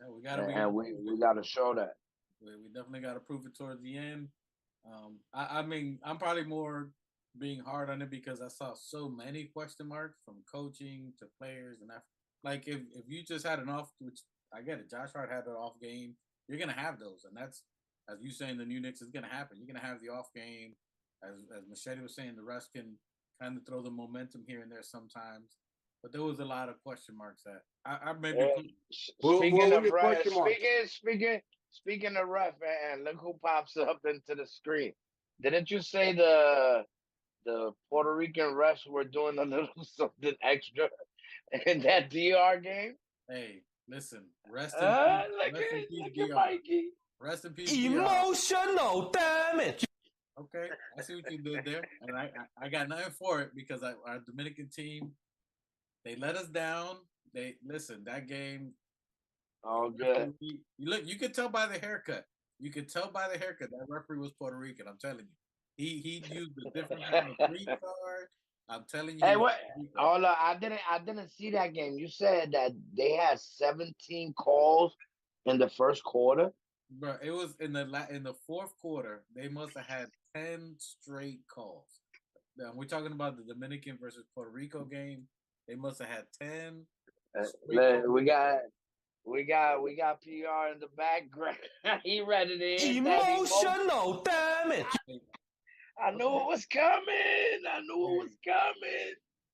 Yeah, we gotta
we gotta show that.
We definitely gotta prove it towards the end. I'm probably more being hard on it because I saw so many question marks from coaching to players, and like if you just had an off, which I get it, Josh Hart had an off game, you're gonna have those, and that's as you saying the new Knicks is gonna happen. You're gonna have the off game, as Machete was saying, the rest can kind of throw the momentum here and there sometimes, but there was a lot of question marks that I maybe.
Speaking of ref, speaking of ref, and look who pops up into the screen. Didn't you say the Puerto Rican refs were doing a little something extra in that DR game?
Hey, listen, rest in peace, DR.
Mikey.
Rest in peace,
Emotional damage.
Okay, I see what you did there, and I got nothing for it because our Dominican team, They let us down. They listen. That game.
All good.
You could tell by the haircut. You could tell by the haircut that referee was Puerto Rican. I'm telling you. He used a different kind of green card. I'm telling you.
Hey, what? Hold on, I didn't see that game. You said that they had 17 calls in the first quarter.
Bro, it was in the fourth quarter. They must have had 10 straight calls. Now, we're talking about the Dominican versus Puerto Rico game. They must have had 10.
We got PR in the background. He ready to hit that
Emotional damage.
I knew it was coming.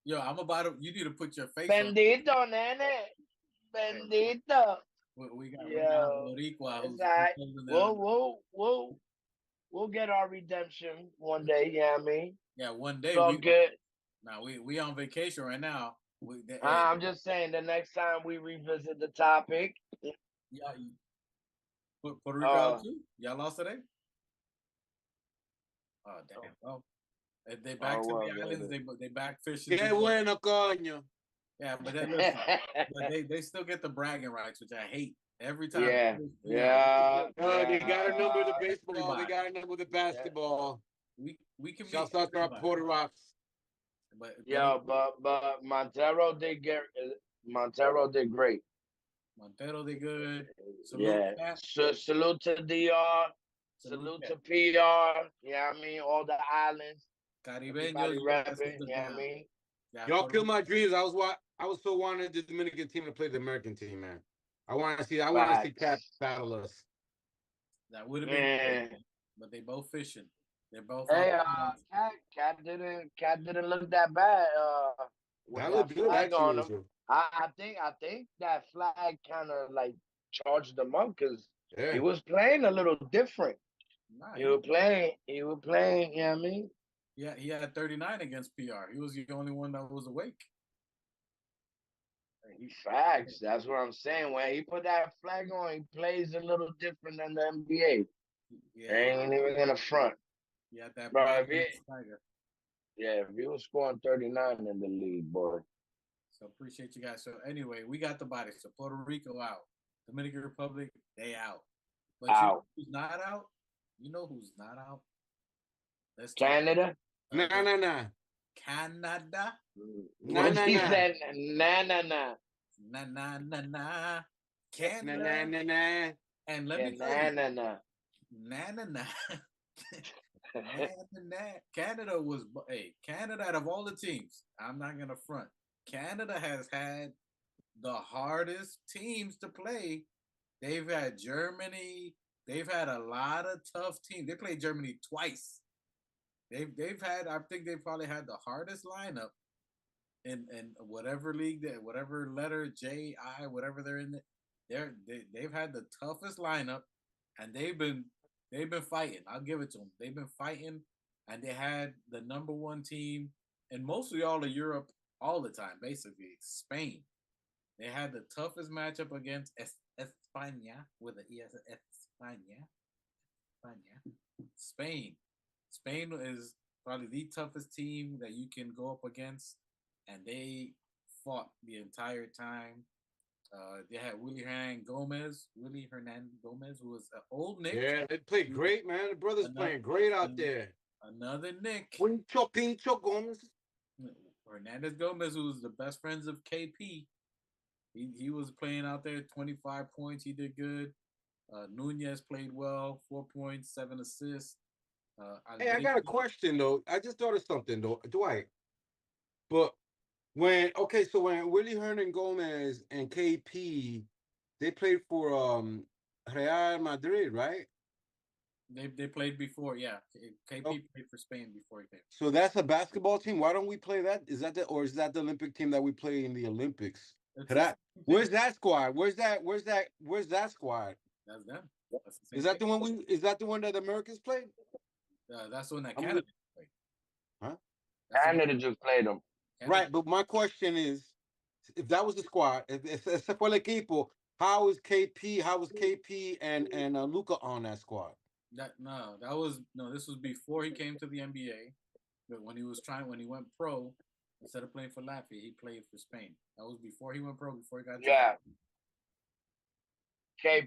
Yo, I'm about to. You need to put your face
Bendito, nene. Bendito.
We got
Yo,
Boricua.
it's all right. We'll get our redemption one day. You know what I mean?
Yeah, one day.
So good.
Now we on vacation right now.
I'm just saying the next time we revisit the topic.
Yeah, Puerto Rico out too. Y'all lost today. Oh damn! Oh, they back to the islands. They back fishing.
Qué bueno, coño.
Yeah, but then listen, but they still get the bragging rights, which I hate every time.
Yeah.
They got a number of the baseball. They got a number of the basketball.
We can.
Shouts out to our Puerto Rocks.
But Montero did great.
Montero did good.
Salute salute to DR. Salute to PR. Yeah, I mean all the islands.
Caribeños
rapping. Yeah, I mean.
Y'all killed my dreams. I was so wanted the Dominican team to play the American team, man. I want to see Cat battle us.
That would have been cool, but they both fishing. They're both.
Hey, Cat didn't look that bad.
That looked good actually.
On him. I think that flag kind of like charged him up because he was playing a little different. Nah, he was playing. You know what I mean?
Yeah, he had 39 against PR. He was the only one that was awake.
Facts. That's what I'm saying. When he put that flag on, he plays a little different than the NBA. Yeah, ain't even in the front.
Yeah, that
Tiger. Yeah, if he was scoring 39 in the league, boy.
So appreciate you guys. So anyway, we got the body. So Puerto Rico out. Dominican Republic, they out. But you know who's not out? You know who's not out?
Canada?
Nah.
Canada?
He said, nah.
Canada.
Nah.
And let me tell you. Canada was Canada out of all the teams. I'm not gonna front. Canada has had the hardest teams to play. They've had Germany. They've had a lot of tough teams. They played Germany twice. They've had. I think they probably had the hardest lineup in whatever league that whatever letter J I whatever they're in. They've had the toughest lineup, and they've been fighting. I'll give it to them. They've been fighting, and they had the number one team in mostly all of Europe all the time, basically. Spain. They had the toughest matchup against España with an E. España. Spain. Spain is probably the toughest team that you can go up against, and they fought the entire time. They had Willie Hernandez Gomez, who was an old Knick.
Yeah, they played great, man. The brothers playing great out there.
Another Knick.
Pincho Gomez.
Hernandez Gomez, who was the best friends of KP. He was playing out there, 25 points. He did good. Nunez played well, 4 points, 7 assists.
Hey, I got a question, though. I just thought of something, though, Dwight. But when Willie Hernan Gomez and KP, they played for Real Madrid, right?
They played before, yeah. KP played for Spain before he played.
So that's a basketball team. Why don't we play that? Is that the Olympic team that we play in the Olympics? Where's that squad? Where's that squad?
That's them.
Is that the one Is that the one that the Americans played?
That's the one that Canada played.
Huh?
Canada just played them.
Right, but my question is, if that was the squad, except for el equipo, how was KP and Luka on that squad?
This was before he came to the NBA. But when he went pro, Instead of playing for Latvia, he played for Spain. That was before he went pro. Before he got
Yeah.
drafted.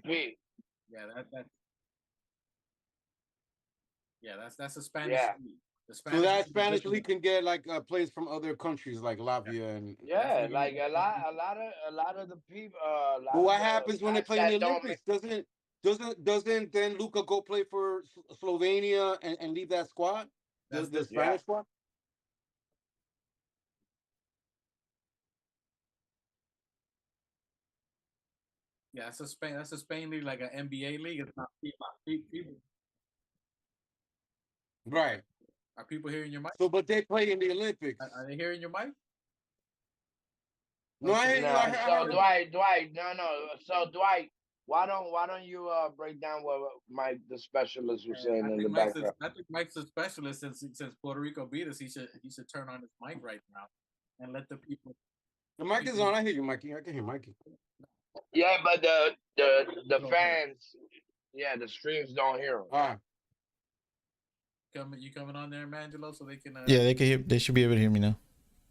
KP.
Yeah, that's a Spanish
Yeah.
league. The
So
Spanish
that
league is
Spanish
different.
league can get like players from other countries like
Yeah.
Latvia and.
Yeah,
That's
like
league.
a lot of the people, a lot
But
of
what
the
happens when they
guys
play in the
that don't make.
Olympics? Doesn't then Luca go play for Slovenia and leave that squad?
That's
The
different.
Yeah.
Spanish squad?
Yeah, that's a Spain. That's a Spain league, like an NBA league. It's not people.
Right.
Are people hearing your mic?
So, but they play in the Olympics.
Are they hearing your mic?
No, I hear you. I
No,
heard,
so Dwight, no. So Dwight, why don't you break down what Mike the specialist was saying in the background?
I think Mike's a specialist since Puerto Rico beat us. He should turn on his mic right now and let the people.
the mic is on. I hear you, Mikey. I can hear Mikey.
Yeah, but the fans, yeah, the streams don't hear him.
All right.
You coming on there, Mangelo, so they can.
Yeah, they can hear. They should be able to hear me now.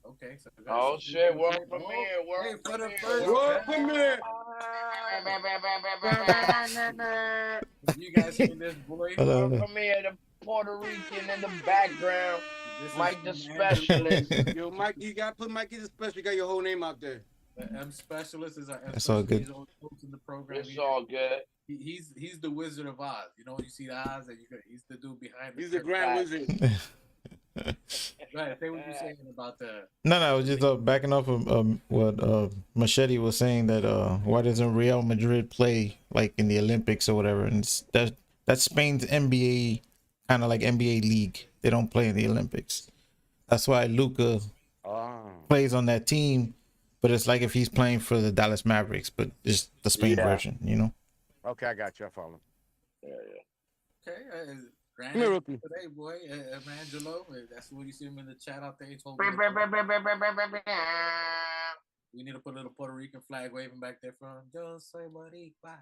Okay. So
Oh shit! World premiere. World premiere.
You guys hear this, boy?
World premiere. The Puerto Rican in the background. Mike the specialist.
Yo, Mike, you got to put Mikey the specialist. You got your whole name out there.
The M specialist is our.
That's all good.
He's in the program.
It's all good.
He's the Wizard of Oz. You know, you see the Oz, and he's the dude behind.
He's the Grand Wizard.
Right. Say what you're saying about the.
No, I was just backing off of what Machete was saying, that why doesn't Real Madrid play like in the Olympics or whatever? And that's Spain's NBA, kind of like NBA league. They don't play in the Olympics. That's why Luka plays on that team, but it's like if he's playing for the Dallas Mavericks, but it's the Spain version, you know?
Okay, I got you. I follow.
Yeah.
Okay.
Come here, rookie.
Today, boy, Angelo. That's what you see him in the chat out there. He told me we need to put a little Puerto Rican flag waving back there from Yo soy Boricua.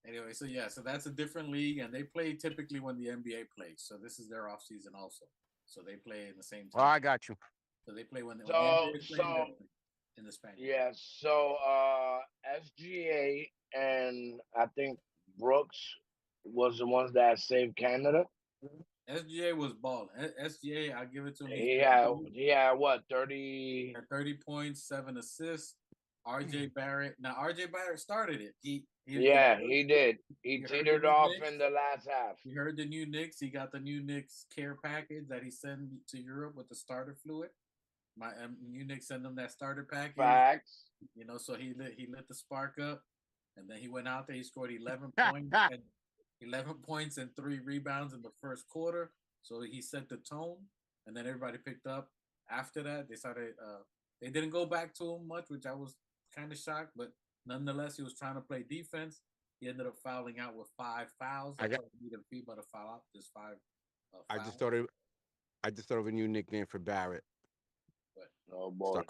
Anyway, so that's a different league, and they play typically when the NBA plays. So this is their off season also. So they play in the same time.
Oh, I got you.
So they play when the
So
in the Spanish.
Yeah. So SGA and I think Brooks was the ones that saved Canada.
SGA was balling. SGA, I'll give it to him.
He had what 30
points, 7 assists. RJ Barrett. Now RJ Barrett started it. He
did. He teetered off in the last half.
He heard the new Knicks. He got the new Knicks care package that he sent to Europe with the starter fluid. My new Knicks sent him that starter package.
Facts.
You know, so he lit the spark up, and then he went out there. He scored 11 points and 3 rebounds in the first quarter. So he set the tone, and then everybody picked up. After that, they started. They didn't go back to him much, which I was kind of shocked, but nonetheless, he was trying to play defense. He ended up fouling out with 5 fouls. I need a fee, but a foul out, just 5.
I just thought of a new nickname for Barrett.
Oh boy.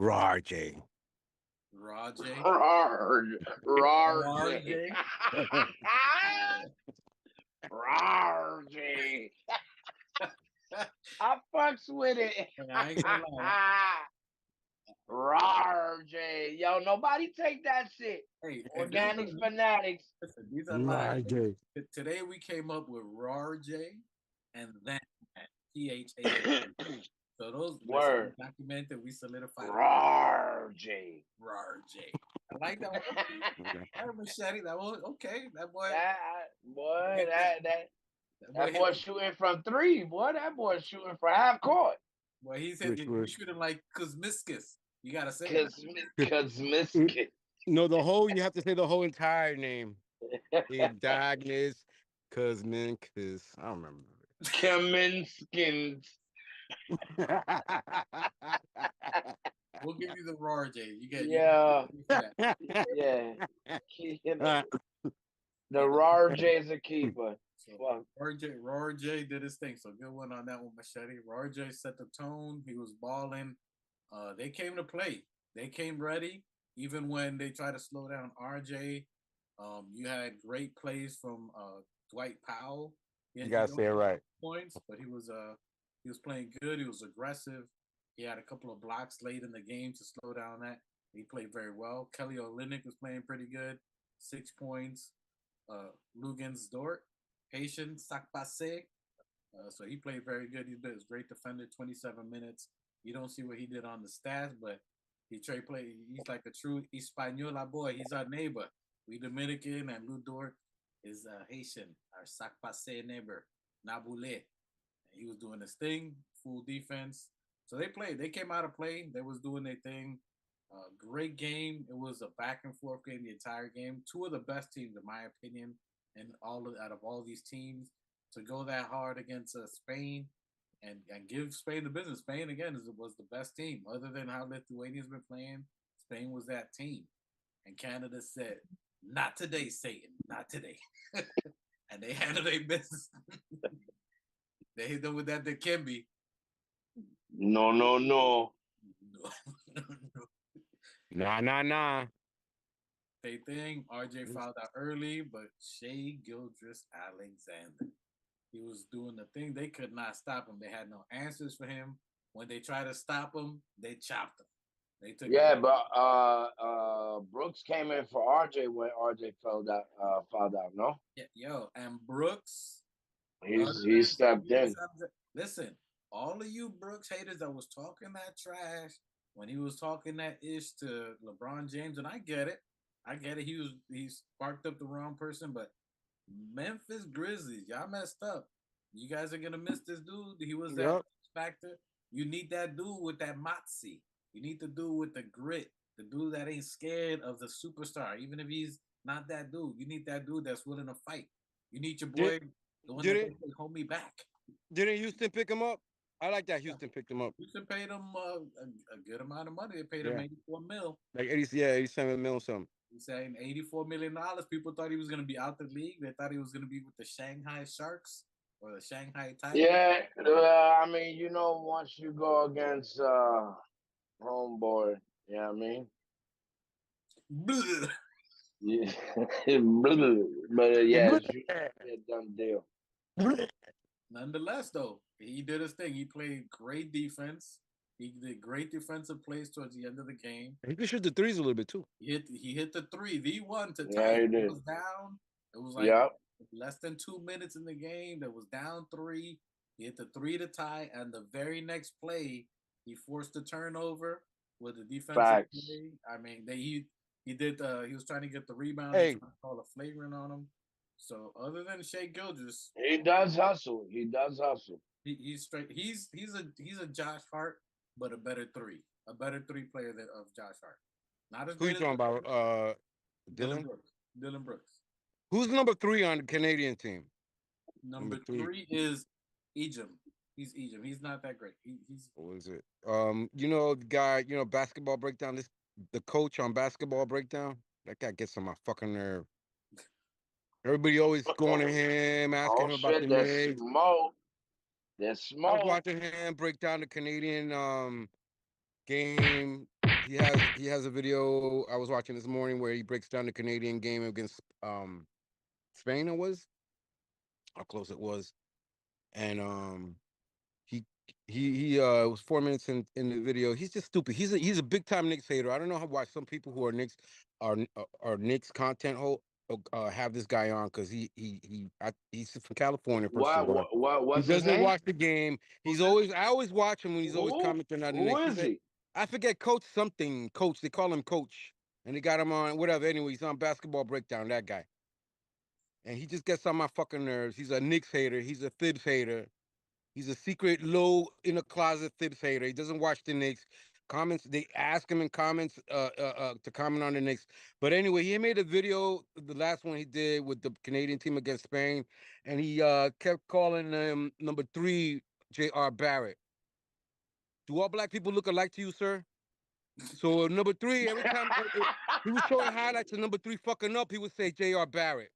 Rarj.
Rarj.
I fucks with it.
I ain't gonna lie.
Rarj. Yo, nobody take that shit.
Hey,
Organic fanatics.
Listen, these are live. Today we came up with Rarj and then PHA. So those
word
documented, we solidified.
Rarj.
I like that one. I Machete. That was okay. That boy.
That boy shooting from 3. Boy, that boy shooting for half court.
Boy, he's shooting like Kuzmiskas. You gotta say
Kuzmiskas.
No, you have to say the whole entire name. Diagnos Kuzminkas. I don't remember.
Kaminskins.
We'll give you the Rarj. You get
yeah. The Rarj is a keeper.
So Rarj did his thing. So good one on that one, Machete. Rarj set the tone. He was balling. They came to play. They came ready. Even when they tried to slow down RJ, you had great plays from Dwight Powell. Yeah,
You
he
gotta
don't
say it
have
right.
points, but he was playing good. He was aggressive. He had a couple of blocks late in the game to slow down that. He played very well. Kelly Olynyk was playing pretty good. 6 points. Lugans Dort, Haitian Sakpase. So he played very good. He's been a great defender, 27 minutes. You don't see what he did on the stats, but he's like a true Hispaniola boy. He's our neighbor. We Dominican, and Lou Dort is Haitian, our Sakpase neighbor, Naboulé. He was doing his thing, full defense. So they played. They came out of play. They was doing their thing. Great game. It was a back and forth game the entire game. Two of the best teams, in my opinion, and out of all these teams, to go that hard against Spain and give Spain the business. Spain again was the best team, other than how Lithuania's been playing. Spain was that team, and Canada said, "Not today, Satan, not today," and they handled their business. They hit them with that Dikembe.
No, no, no.
Nah.
They thing. RJ fouled out early, but Shea Gildress Alexander, he was doing the thing. They could not stop him. They had no answers for him. When they tried to stop him, they chopped him. They took
Yeah, but Brooks came in for RJ when RJ fouled out. No,
yo, and Brooks.
he stepped in.
Listen, all of you Brooks haters that was talking that trash when he was talking that ish to LeBron James, and I get it. He sparked up the wrong person, but Memphis Grizzlies, y'all messed up. You guys are gonna miss this dude. He was that factor. You need that dude with that moxie. You need the dude with the grit. The dude that ain't scared of the superstar, even if he's not that dude. You need that dude that's willing to fight. You need your boy, the one that can hold me back.
Didn't Houston pick him up? I like that Houston picked him up.
Houston paid him a good amount of money. They paid him $84 million.
Like 87 mil something.
He's saying $84 million. People thought he was going to be out the league. They thought he was going to be with the Shanghai Sharks or the Shanghai Tigers.
Yeah, I mean, once you go against homeboy, you know what I mean? Yeah, but yeah, it's a done deal.
Nonetheless, though, he did his thing. He played great defense. He did great defensive plays towards the end of the game.
He could shoot the threes a little bit too.
He hit the three, the one to tie.
Yeah, he did.
Was down. It was like less than 2 minutes in the game. That was down 3. He hit the 3 to tie, and the very next play, he forced a turnover with the defensive play. I mean, he did. He was trying to get the rebound. He called a flagrant on him. So other than Shea Gildress,
he does hustle.
He's straight. He's a Josh Hart, but a better 3 player of Josh Hart. Not as
Who you talking about? Dylan
Brooks.
Who's number 3 on the Canadian team?
Number 3 is Ejim. He's Ejim. He's not that great. He's
what is it? The guy, Basketball Breakdown. The coach on Basketball Breakdown. That guy gets on my fucking nerve. Everybody always going to him, asking him about the Knicks.
That's smoke.
I was watching him break down the Canadian game. He has a video I was watching this morning where he breaks down the Canadian game against Spain. It was how close it was, and he was 4 minutes in the video. He's just stupid. He's a big time Knicks hater. I don't know why some people who are Knicks are Knicks content have this guy on because he's from California.
What's
he
his name?
Watch the game. I always watch him when he's always commenting on the Knicks.
Who is he?
I forget Coach something. Coach. They call him Coach, and they got him on whatever. Anyway, he's on Basketball Breakdown. That guy, and he just gets on my fucking nerves. He's a Knicks hater. He's a Thibs hater. He's a secret low in the closet Thibs hater. He doesn't watch the Knicks. Comments, they ask him in comments to comment on the Knicks. But anyway, he made a video, the last one he did with the Canadian team against Spain, and he kept calling him number 3, J.R. Barrett. Do all black people look alike to you, sir? So number 3, every time he was showing highlights of number 3 fucking up, he would say J.R. Barrett.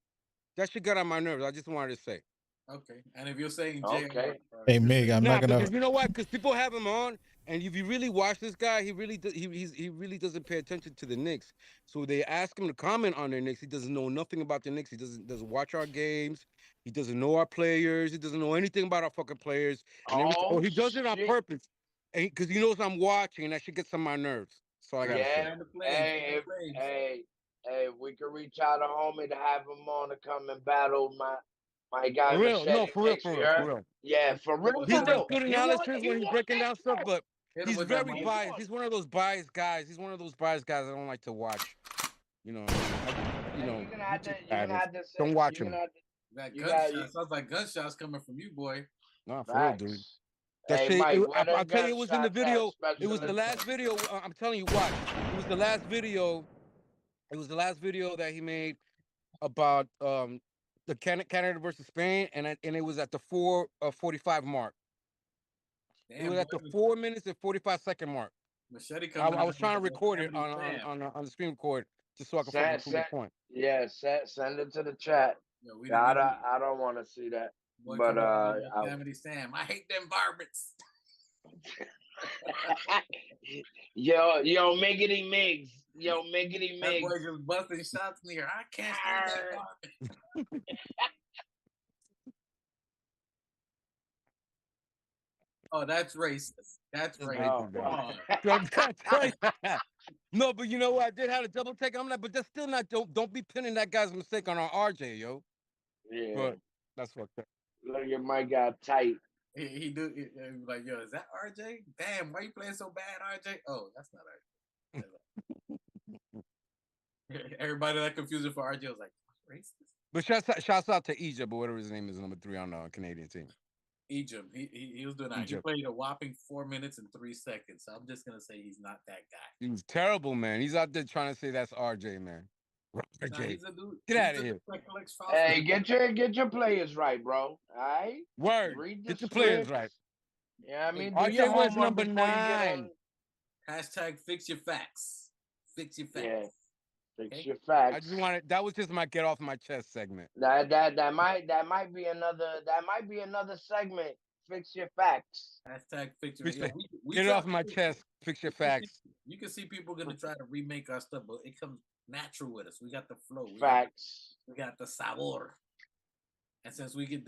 That shit got on my nerves. I just wanted to say.
Okay, and if you're saying J.R.
Hey Mig, I'm not gonna.
Because you know what? Because people have him on, And if you really watch this guy, he really he really doesn't pay attention to the Knicks. So they ask him to comment on their Knicks. He doesn't know nothing about the Knicks. He doesn't watch our games. He doesn't know our players. He doesn't know anything about our fucking players. And
Oh
he does it on
shit!
purpose, because he knows I'm watching, and that shit gets on my nerves. That's all I gotta say.
Yeah.
Fan the flames. Fan
Hey,
the
if,
flames.
hey, hey, if we could reach out to homie to have him on to come and battle my guy
For real, no,
Machete
for real,
next
for real, for
year.
real.
Yeah, for real,
He
for
does
real.
good
He want,
analysis
he
when he's
want
breaking down
next
stuff,
year.
but
Hit him
he's
with that
very
mic.
biased. He's one of those biased guys. He's one of those biased guys I don't like to watch. You know,
Hey, you're gonna have to,
he's just
you're gonna
biased.
have to say,
Don't watch
you're gonna
him.
have to,
That
you got
gunshot sounds like gunshots coming from you, boy.
Nah, for real, dude.
facts.
That
Hey,
shit.
Mike, where the
I'll tell you, it was in the
gunshots at?
video. It was the
Specialist.
last video. I'm telling you, watch. It was the last video. It was the last video that he made about the Canada versus Spain, and it was at the 4:45 mark. It
Damn,
was
boy.
at the 4 minutes and 45-second mark.
Machete
I
coming out
was
with
trying to
that
record it
Yosemite Sam.
on the screen record just so I could fucking prove the point.
Yeah, send it to the chat.
Yo, we
Yeah,
didn't even
I don't want to see that.
boy
But
coming out with Yosemite Sam. I hate them varmints.
yo, Miggity Migs. Yo, Miggity
That boy
Migs.
just busting shots in the air. I can't stand that varmint. Oh, that's racist. That's
That's
racist.
racist,
Come
dog.
on.
No, but you know what? I did have a double take. I'm like, but that's still not. Don't be pinning that guy's mistake on our RJ, yo.
Yeah.
But that's fucked up.
Look at my guy tight.
He like, yo, is that RJ? Damn, why you playing so bad, RJ? Oh, that's not RJ. Everybody that confused it for RJ was like, racist.
But shouts out to Egypt, or whatever his name is, number 3 on the Canadian team.
Egypt. He was doing that.
Egypt.
He played a whopping 4 minutes and 3 seconds. So I'm just gonna say he's not that guy.
He was terrible, man. He's out there trying to say that's RJ, man. RJ,
Nah, he's a dude.
get out of here.
Hey, get your players right, bro. All right.
Word.
Read the
Get your players
scripts.
right.
Yeah, I mean, do
RJ
your
was
homework
number
before you get
9.
on.
Hashtag fix your facts. Fix your facts.
Yeah. Fix
Okay?
your facts.
I just wanted that was just my get off my chest segment.
That might be another segment. Fix your facts.
Hashtag fix your facts.
Get it off my chest. Fix your facts.
You can see people gonna try to remake our stuff, but it comes natural with us. We got the flow.
Facts.
We got the sabor. And since we get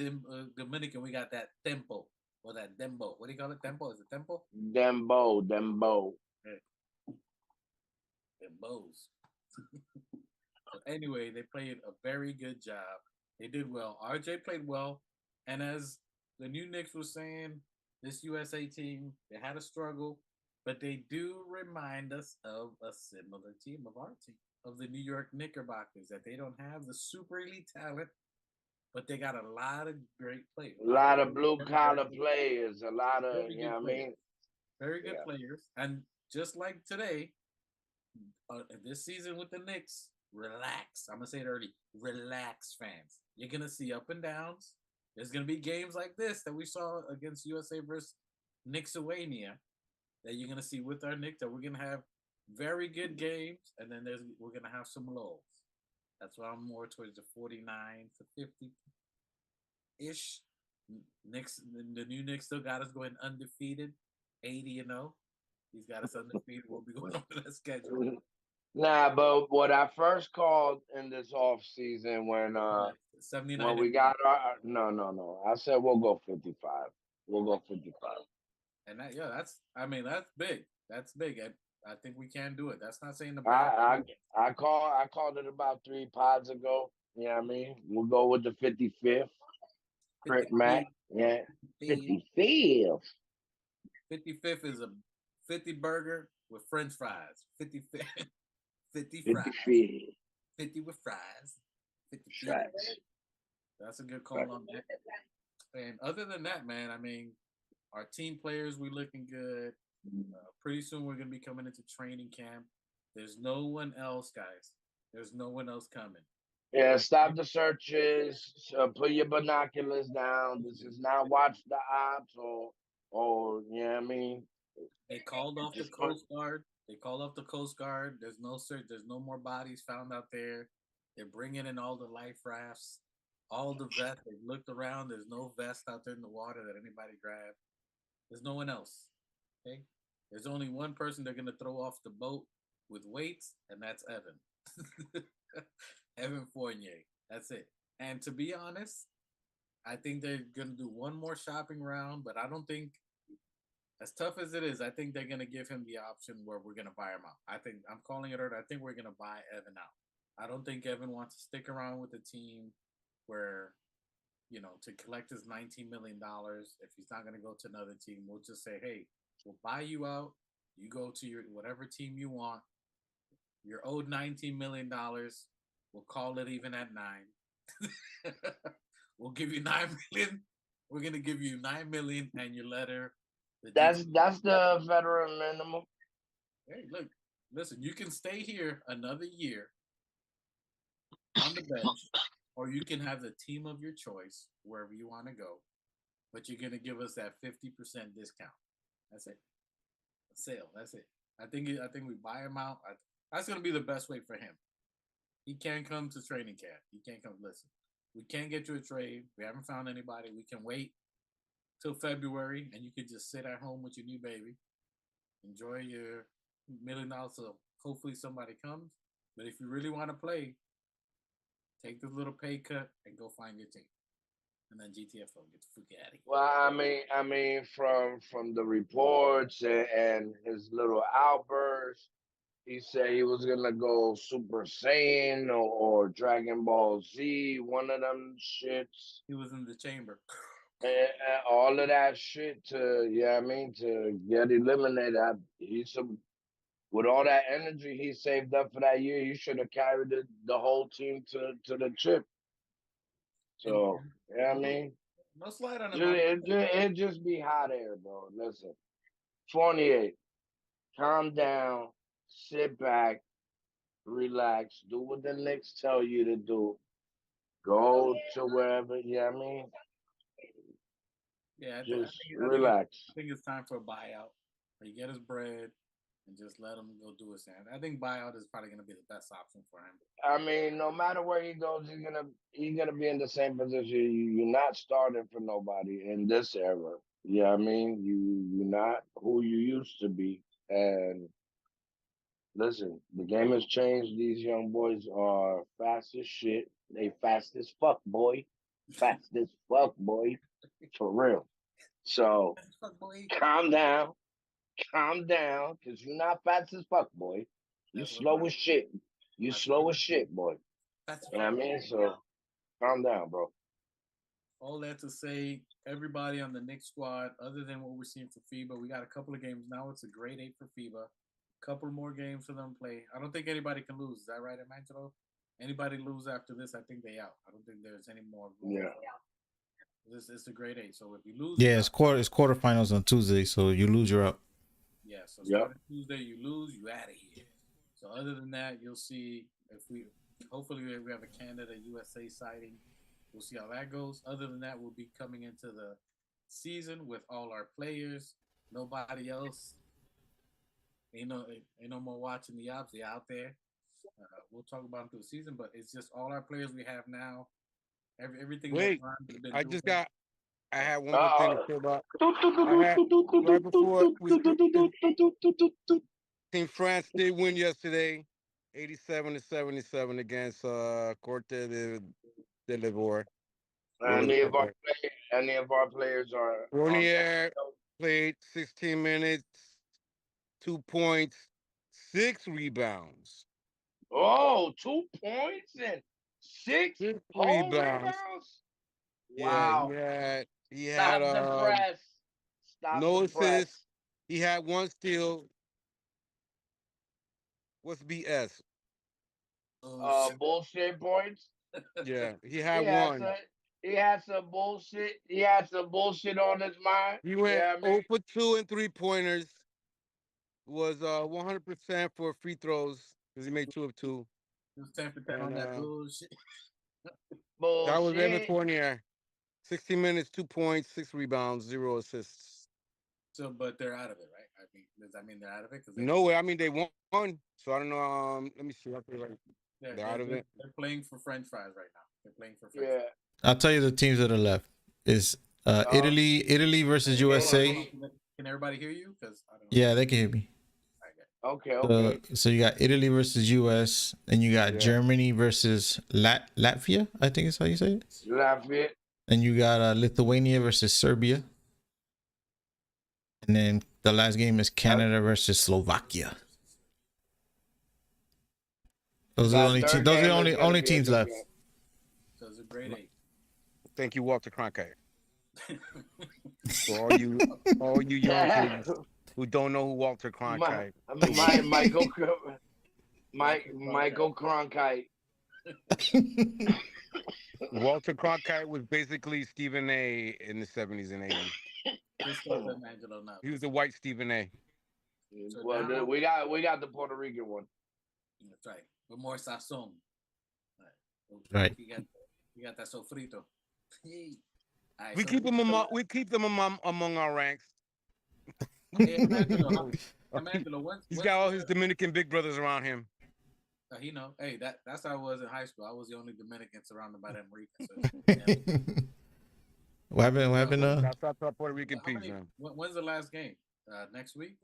Dominican, we got that tempo or that dembo. What do you call it? Tempo? Is it tempo?
Dembo.
Yeah. Dembos. So anyway, they played a very good job. They did well. RJ played well. And as the new Knicks was saying, this USA team, they had a struggle, but they do remind us of a similar team of our team, of the New York Knickerbockers, that they don't have the super elite talent, but they got a lot of great players.
A lot of blue collar players. A lot of, you know what I mean?
Very good players. And just like today, this season with the Knicks, relax. I'm going to say it early. Relax, fans. You're going to see up and downs. There's going to be games like this that we saw against USA versus Lithuania that you're going to see with our Knicks, that we're going to have very good games, and then we're going to have some lows. That's why I'm more towards the 49 to 50-ish. Knicks, the new Knicks still got us going undefeated, 80-0. He's got us undefeated. We'll be going over that schedule.
Nah, but what I first called in this off season when
79.
When we got our no. I said we'll go 55. We'll go 55.
And that's big. That's big. I think we can do it. That's not saying the
I called it about 3 pods ago. You know what I mean? We'll go with the 55th. Crit Mac. Yeah. 55th.
55th is a 50 burger with French fries. 55th. 50 fries. 50 with fries. 50 fries. That's a good call on that. And other than that, man, I mean, our team players, we looking good. Pretty soon we're going to be coming into training camp. There's no one else, guys. There's no one else coming.
Yeah, stop the searches. Put your binoculars down. This is not watch the ops or you know what I mean?
They called off the Coast Guard. There's no search. There's no more bodies found out there. They're bringing in all the life rafts, all the vests. They looked around. There's no vest out there in the water that anybody grabbed. There's no one else. Okay. There's only one person they're gonna throw off the boat with weights, and that's Evan. Evan Fournier. That's it. And to be honest, I think they're gonna do one more shopping round, but I don't think, as tough as it is, I think they're gonna give him the option where we're gonna buy him out. I think I'm calling it early. I think we're gonna buy Evan out. I don't think Evan wants to stick around with the team where, to collect his $19 million. If he's not gonna go to another team, we'll just say, hey, we'll buy you out. You go to your whatever team you want. You're owed $19 million. We'll call it even at 9. We'll give you 9 million. We're gonna give you 9 million and your letter.
That's the veteran minimum.
Hey, look, listen, you can stay here another year on the bench, or you can have the team of your choice wherever you want to go, but you're gonna give us that 50% discount. That's it. A sale. That's it. I think we buy him out. That's gonna be the best way for him. He can't come to training camp. He can't come. Listen, we can't get you a trade. We haven't found anybody. We can wait till February, and you could just sit at home with your new baby, enjoy your $1 million. So hopefully somebody comes. But if you really want to play, take this little pay cut and go find your team, and then GTFO, get the fuck out of here.
Well, I mean, from the reports and his little outbursts, he said he was gonna go Super Saiyan or Dragon Ball Z, one of them shits.
He was in the chamber.
And all of that shit to get eliminated. With all that energy he saved up for that year, he should have carried the whole team to the chip. So I mean,
no slide on him.
It just be hot air, bro. Listen, Fournier, calm down, sit back, relax, do what the Knicks tell you to do. Go to wherever,
Yeah,
just relax.
I think it's time for a buyout. Where you get his bread and just let him go do his thing. I think buyout is probably going to be the best option for him.
I mean, no matter where he goes, he's gonna be in the same position. You're not starting for nobody in this era. Yeah, I mean, you're not who you used to be. And listen, the game has changed. These young boys are fast as shit. They fast as fuck, boy. Fast as fuck, boy. For real. So calm down, because you're not fast as fuck, boy. You slow as shit. You slow as shit, boy. You know what I mean? So calm down, bro.
All that to say, everybody on the Knicks squad, other than what we're seeing for FIBA, we got a couple of games now. It's a grade 8 for FIBA. A couple more games for them to play. I don't think anybody can lose. Is that right, Emmanuel? Anybody lose after this, I think they out. I don't think there's any more.
Yeah.
It's a grade 8. So if you lose,
yeah, it's quarterfinals on Tuesday, so you lose, you're out.
Yeah, so starting Tuesday, you lose, you out of here. So other than that, you'll see if hopefully we have a Canada USA sighting. We'll see how that goes. Other than that, we'll be coming into the season with all our players. Nobody else. Ain't no more watching the ops. They're out there. We'll talk about them through the season, but it's just all our players we have now. Everything.
Wait, I had one more thing to say about. Right before Team France did win yesterday, 87-77 against Corte de Livor.
Any of our players are.
Fournier played 16 minutes, 2 points, 6 rebounds.
Oh, 2 points and 6 rebounds. Wow.
Yeah, he
Stop
had
the press. Stop
no
the press.
assists. He had 1 steal. What's BS?
Bullshit points.
Yeah, he had 1.
He had some bullshit. He had some bullshit on his mind.
He went 0 for 2 and 3-pointers. Was 100% for free throws because he made 2 of 2.
It was 10% on that bullshit.
That was Evan Fournier. 16 minutes, 2 points, 6 rebounds, 0 assists.
So, but they're out of it, right? I mean, does that mean they're out of it?
No way. I mean, they won. So I don't know. Let me see.
They're
out of it.
They're playing for French fries right now. They're playing for French fries.
I'll tell you the teams that are left. Is Italy versus USA.
Can everybody hear you? Because I don't know.
Yeah, they can hear me.
Okay.
So you got Italy versus US, and you got
Yeah.
Germany versus Latvia, I think is how you say it.
Lafayette.
And you got Lithuania versus Serbia. And then the last game is Canada versus Slovakia. Those are the only teams. Those are the only teams left.
So it's a great 8.
Thank you, Walter Cronkite. For all you young kids who don't know who Walter Cronkite.
Michael Cronkite.
Walter Cronkite was basically Stephen A. in the 70s and 80s. He was the white Stephen A.
So
Well,
now,
we got the Puerto Rican one.
That's right. With more sazon.
Right.
You got that sofrito. Right,
We
so
keep them among our ranks.
Hey, Emmanuel,
He's got all his Dominican big brothers around him.
He know. Hey, that's how I was in high school. I was the only Dominican surrounded by them Ricans. So,
What happened?
That's our Puerto Rican piece, man.
When's the last game? Next week?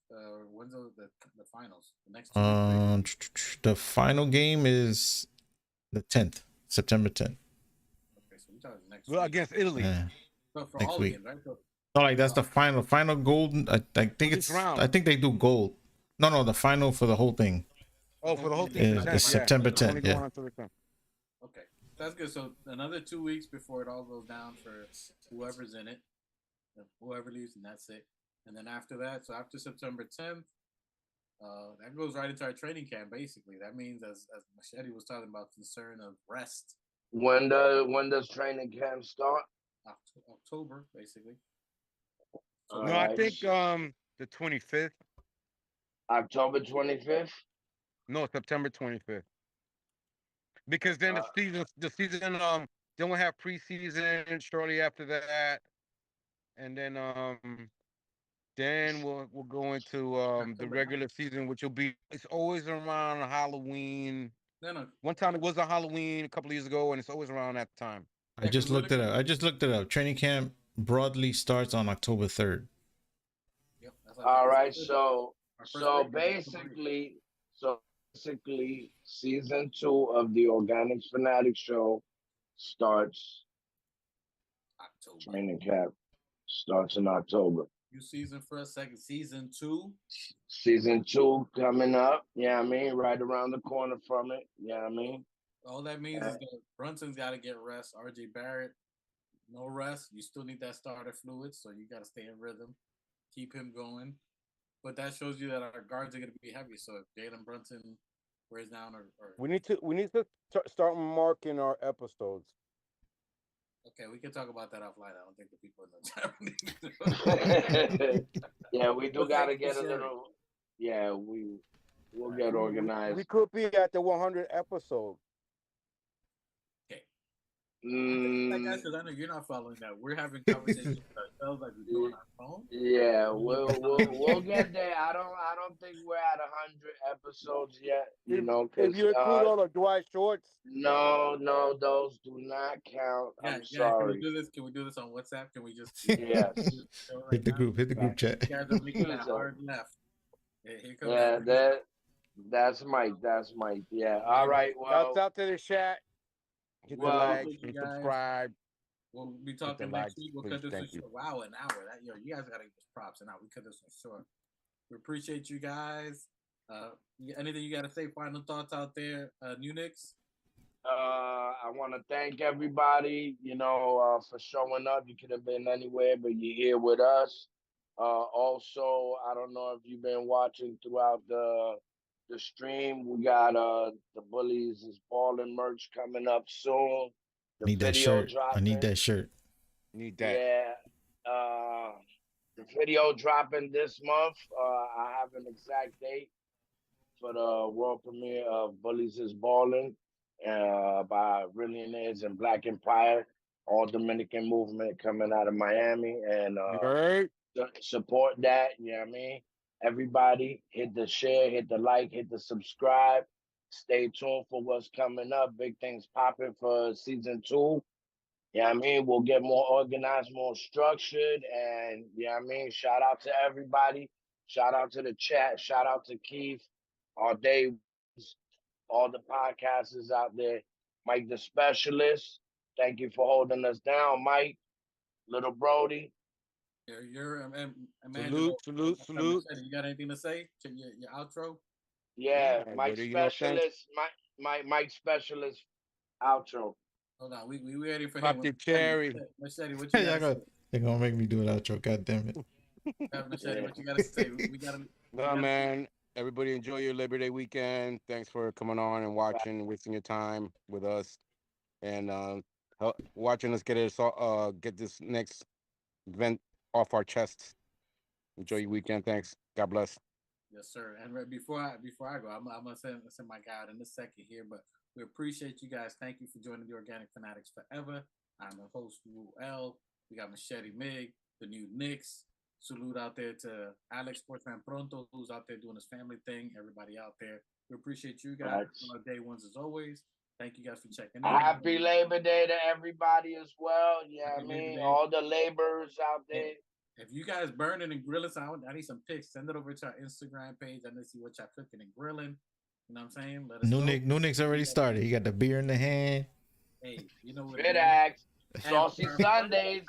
When's the finals? The next 2 weeks?
The final game is the 10th, September 10th.
Okay, so we're talking next
Well,
week.
against Italy.
Yeah. So for
Next
all
week.
games, right? So,
No, like that's the final golden. I think it's.
round.
I think they do gold. No, the final for the whole thing.
Oh, for the whole thing.
It's September 10th. Yeah.
okay, that's good. So another 2 weeks before it all goes down for whoever's in it, whoever leaves, and that's it. And then after that, so after September 10th, that goes right into our training camp. Basically, that means as Machete was talking about, concern of rest.
When does training camp start?
October, basically.
So, no, I think the 25th.
October 25th.
No, September 25th. Because then the season then we'll have preseason shortly after that, and then we'll go into the regular season, which will be it's always around Halloween.
No.
One time it was on Halloween a couple of years ago, and it's always around that time.
I just looked it up. Training camp broadly starts on October 3rd.
Yep.
All right. So basically, season 2 of the Organics Fanatic Show starts
October.
Training camp starts in October.
New season for a second. Season 2.
Season 2 coming up. Yeah, I mean, right around the corner from it. Yeah, I mean.
All that means is that Brunson's got to get rest. RJ Barrett, no rest. You still need that starter fluid, so you got to stay in rhythm, keep him going. But that shows you that our guards are going to be heavy. So if Jalen Brunson wears down, or
we need to start marking our episodes.
Okay, we can talk about that offline. I don't think the people in the chat.
Yeah, we do got to get a little. Yeah, we'll get organized.
We could be at the 100 episode.
Because I know you're not following that. We're having conversations with ourselves like we do on our phone.
Yeah, we'll get there. I don't think we're at 100 episodes yet. You know,
if you include all the Dwight Shorts.
No, those do not count. I'm sorry.
Can we do this on WhatsApp? Can we just
yes?
Hit the group chat.
You guys are making that hard left. Here comes
that's Mike. Yeah. All right. Well,
shouts out to the chat. Hit the like, subscribe.
We'll be talking next week. We'll cut this one short. Wow, an hour. You guys gotta give us props. And now we cut this one short. We appreciate you guys. Anything you gotta say? Final thoughts out there, New Knicks?
I want to thank everybody. For showing up. You could have been anywhere, but you're here with us. Also, I don't know if you've been watching throughout the stream. We got the Bullies is Ballin' merch coming up soon.
I need that shirt. I need that shirt.
Need that.
Yeah. The video dropping this month. I have an exact date for the world premiere of Bullies is Ballin' by Billionaires and Black Empire, all Dominican movement coming out of Miami, and support that. You know what I mean? Everybody, hit the share, hit the like, hit the subscribe. Stay tuned for what's coming up. Big things popping for season 2. Yeah, I mean, we'll get more organized, more structured, and yeah, I mean, shout out to everybody. Shout out to the chat. Shout out to Keith, all day, all the podcasters out there. Mike the Specialist, thank you for holding us down, Mike. Little Brody.
You're Emmanuel.
Salute.
You got anything to say? Your outro?
Yeah,
Yeah,
Mike
buddy, you know, thanks.
Specialist. Mike Specialist outro.
Hold on, we waiting for
Pop
him.
the cherry.
Machete, what you
Y'all
got?
gonna, they're gonna make me do an outro. God damn it.
Machete, what you got to say? We got to.
No, man. Everybody enjoy your Labor Day weekend. Thanks for coming on and watching and wasting your time with us. And watching us get this next event off our chests. Enjoy your weekend. Thanks. God bless.
Yes, sir. And before I go, I'm gonna send my guy out in a second here, but we appreciate you guys. Thank you for joining the Organic Fanatics Forever. I'm the host, Ruel. We got Machete Mig, the new Knicks. Salute out there to Alex Sportsman Pronto, who's out there doing his family thing. Everybody out there, we appreciate you guys. On our day ones as always. Thank you guys for checking in.
Happy Labor Day to everybody as well. Yeah, I mean, all the laborers out there.
If you guys burning and grilling, so I need some pics. Send it over to our Instagram page. I need to see what y'all cooking and grilling. You know what I'm saying? Let us know.
New Nick's already started. He got the beer in the hand.
Hey, you know what?
Fit Axe, Saucy Sundays.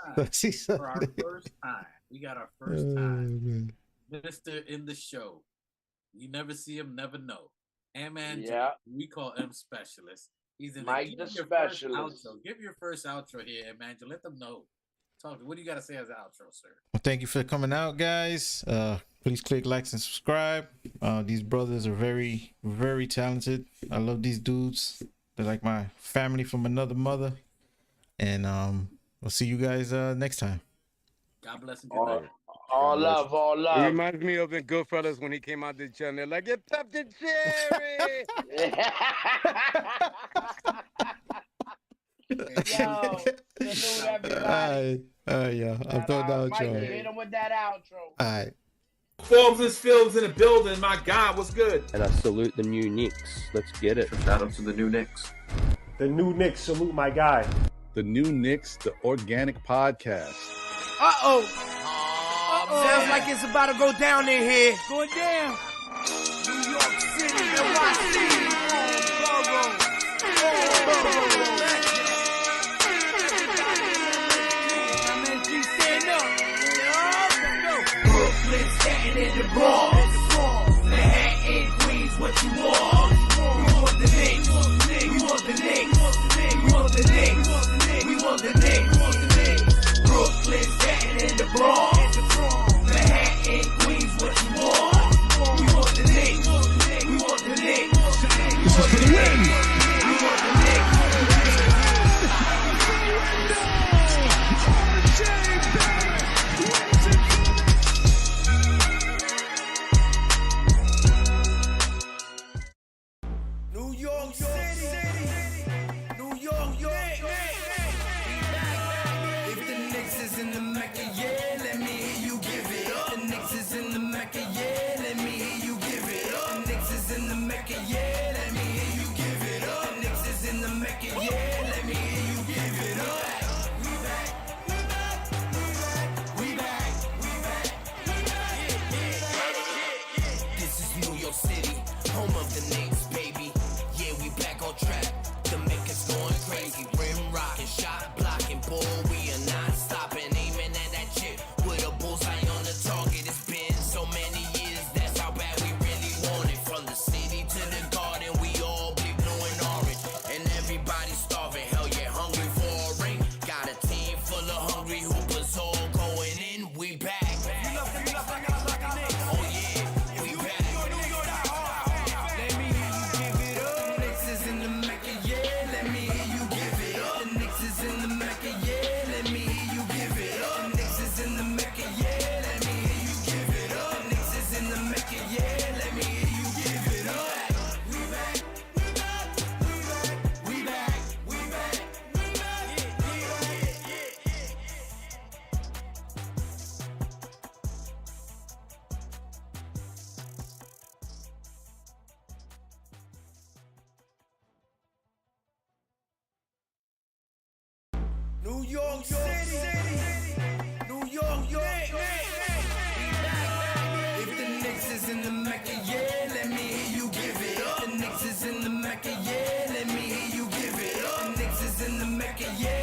For our first time. We got our first time. Minister in the show. You never see him, never know. And
yeah,
we call him Specialist. He's in
Mike the Specialist.
Give your first outro here, Emmanuel. Let them know. What do you got to say as an outro, sir?
Well, thank you for coming out, guys. Please click likes and subscribe. These brothers are very, very talented. I love these dudes. They're like my family from another mother. And we'll see you guys next time.
God bless and good night.
All love.
It reminds me of the Goodfellas when he came out the channel. They're like, you popped the cherry.
Yo, salute everybody.
Yeah, I'm throwing the
Mike,
outro.
hit him with that outro.
All right.
Forms and films in the building. My God, what's good?
And I salute the new Knicks. Let's get it.
Shout out to the new Knicks.
The new Knicks, salute my guy.
The new Knicks, the organic podcast.
Sounds like it's about to go down in here.
Going down.
New York City, NYC,
MSG stand up.
Brooklyn, Staten in the Bronx. Manhattan, Queens, what you want? We want the Knicks. We want the Knicks. We want the Knicks. We want the Knicks. Brooklyn, Staten in the Bronx. Manhattan, Queens, what you want? We want the Knicks. We want the Knicks. This is for the win. We want the Knicks. New York City, New York, If the Knicks is in the Mecca, yeah, let me hear you give it up. The Knicks is in the Mecca, yeah, let me hear you give it up. The Knicks is in the Mecca, yeah, let me hear you give it up. The Knicks is in the Mecca, yeah, let me hear you give it up. We back, we back, we back, we back, we back. This is New York City, home of the Knicks, baby. Yeah, we back on track. The Mecca's going crazy. Rim rocking, shot blocking, bull. We are not stopping, aiming at that chip with a bullseye on the target. It's been so many years, that's how bad we really want it. From the city to the garden, we all be blue and orange, and everybody starving. Hell yeah, hungry for a ring. Got a team full of hungry hoopers all going in. We back. Oh yeah, we back. Let me hear you give it up. The Knicks is in the Mecca, yeah. Let me hear you give it up. The Knicks is in the Mecca, yeah. Let me hear you give it up. The Knicks is in the Mecca, yeah. Let me hear you give it up. The Knicks is in the Mecca, yeah. Let me hear you give it up. We back, we back, we back, we back, we back, we New York City, New York, If the Mecca, yeah.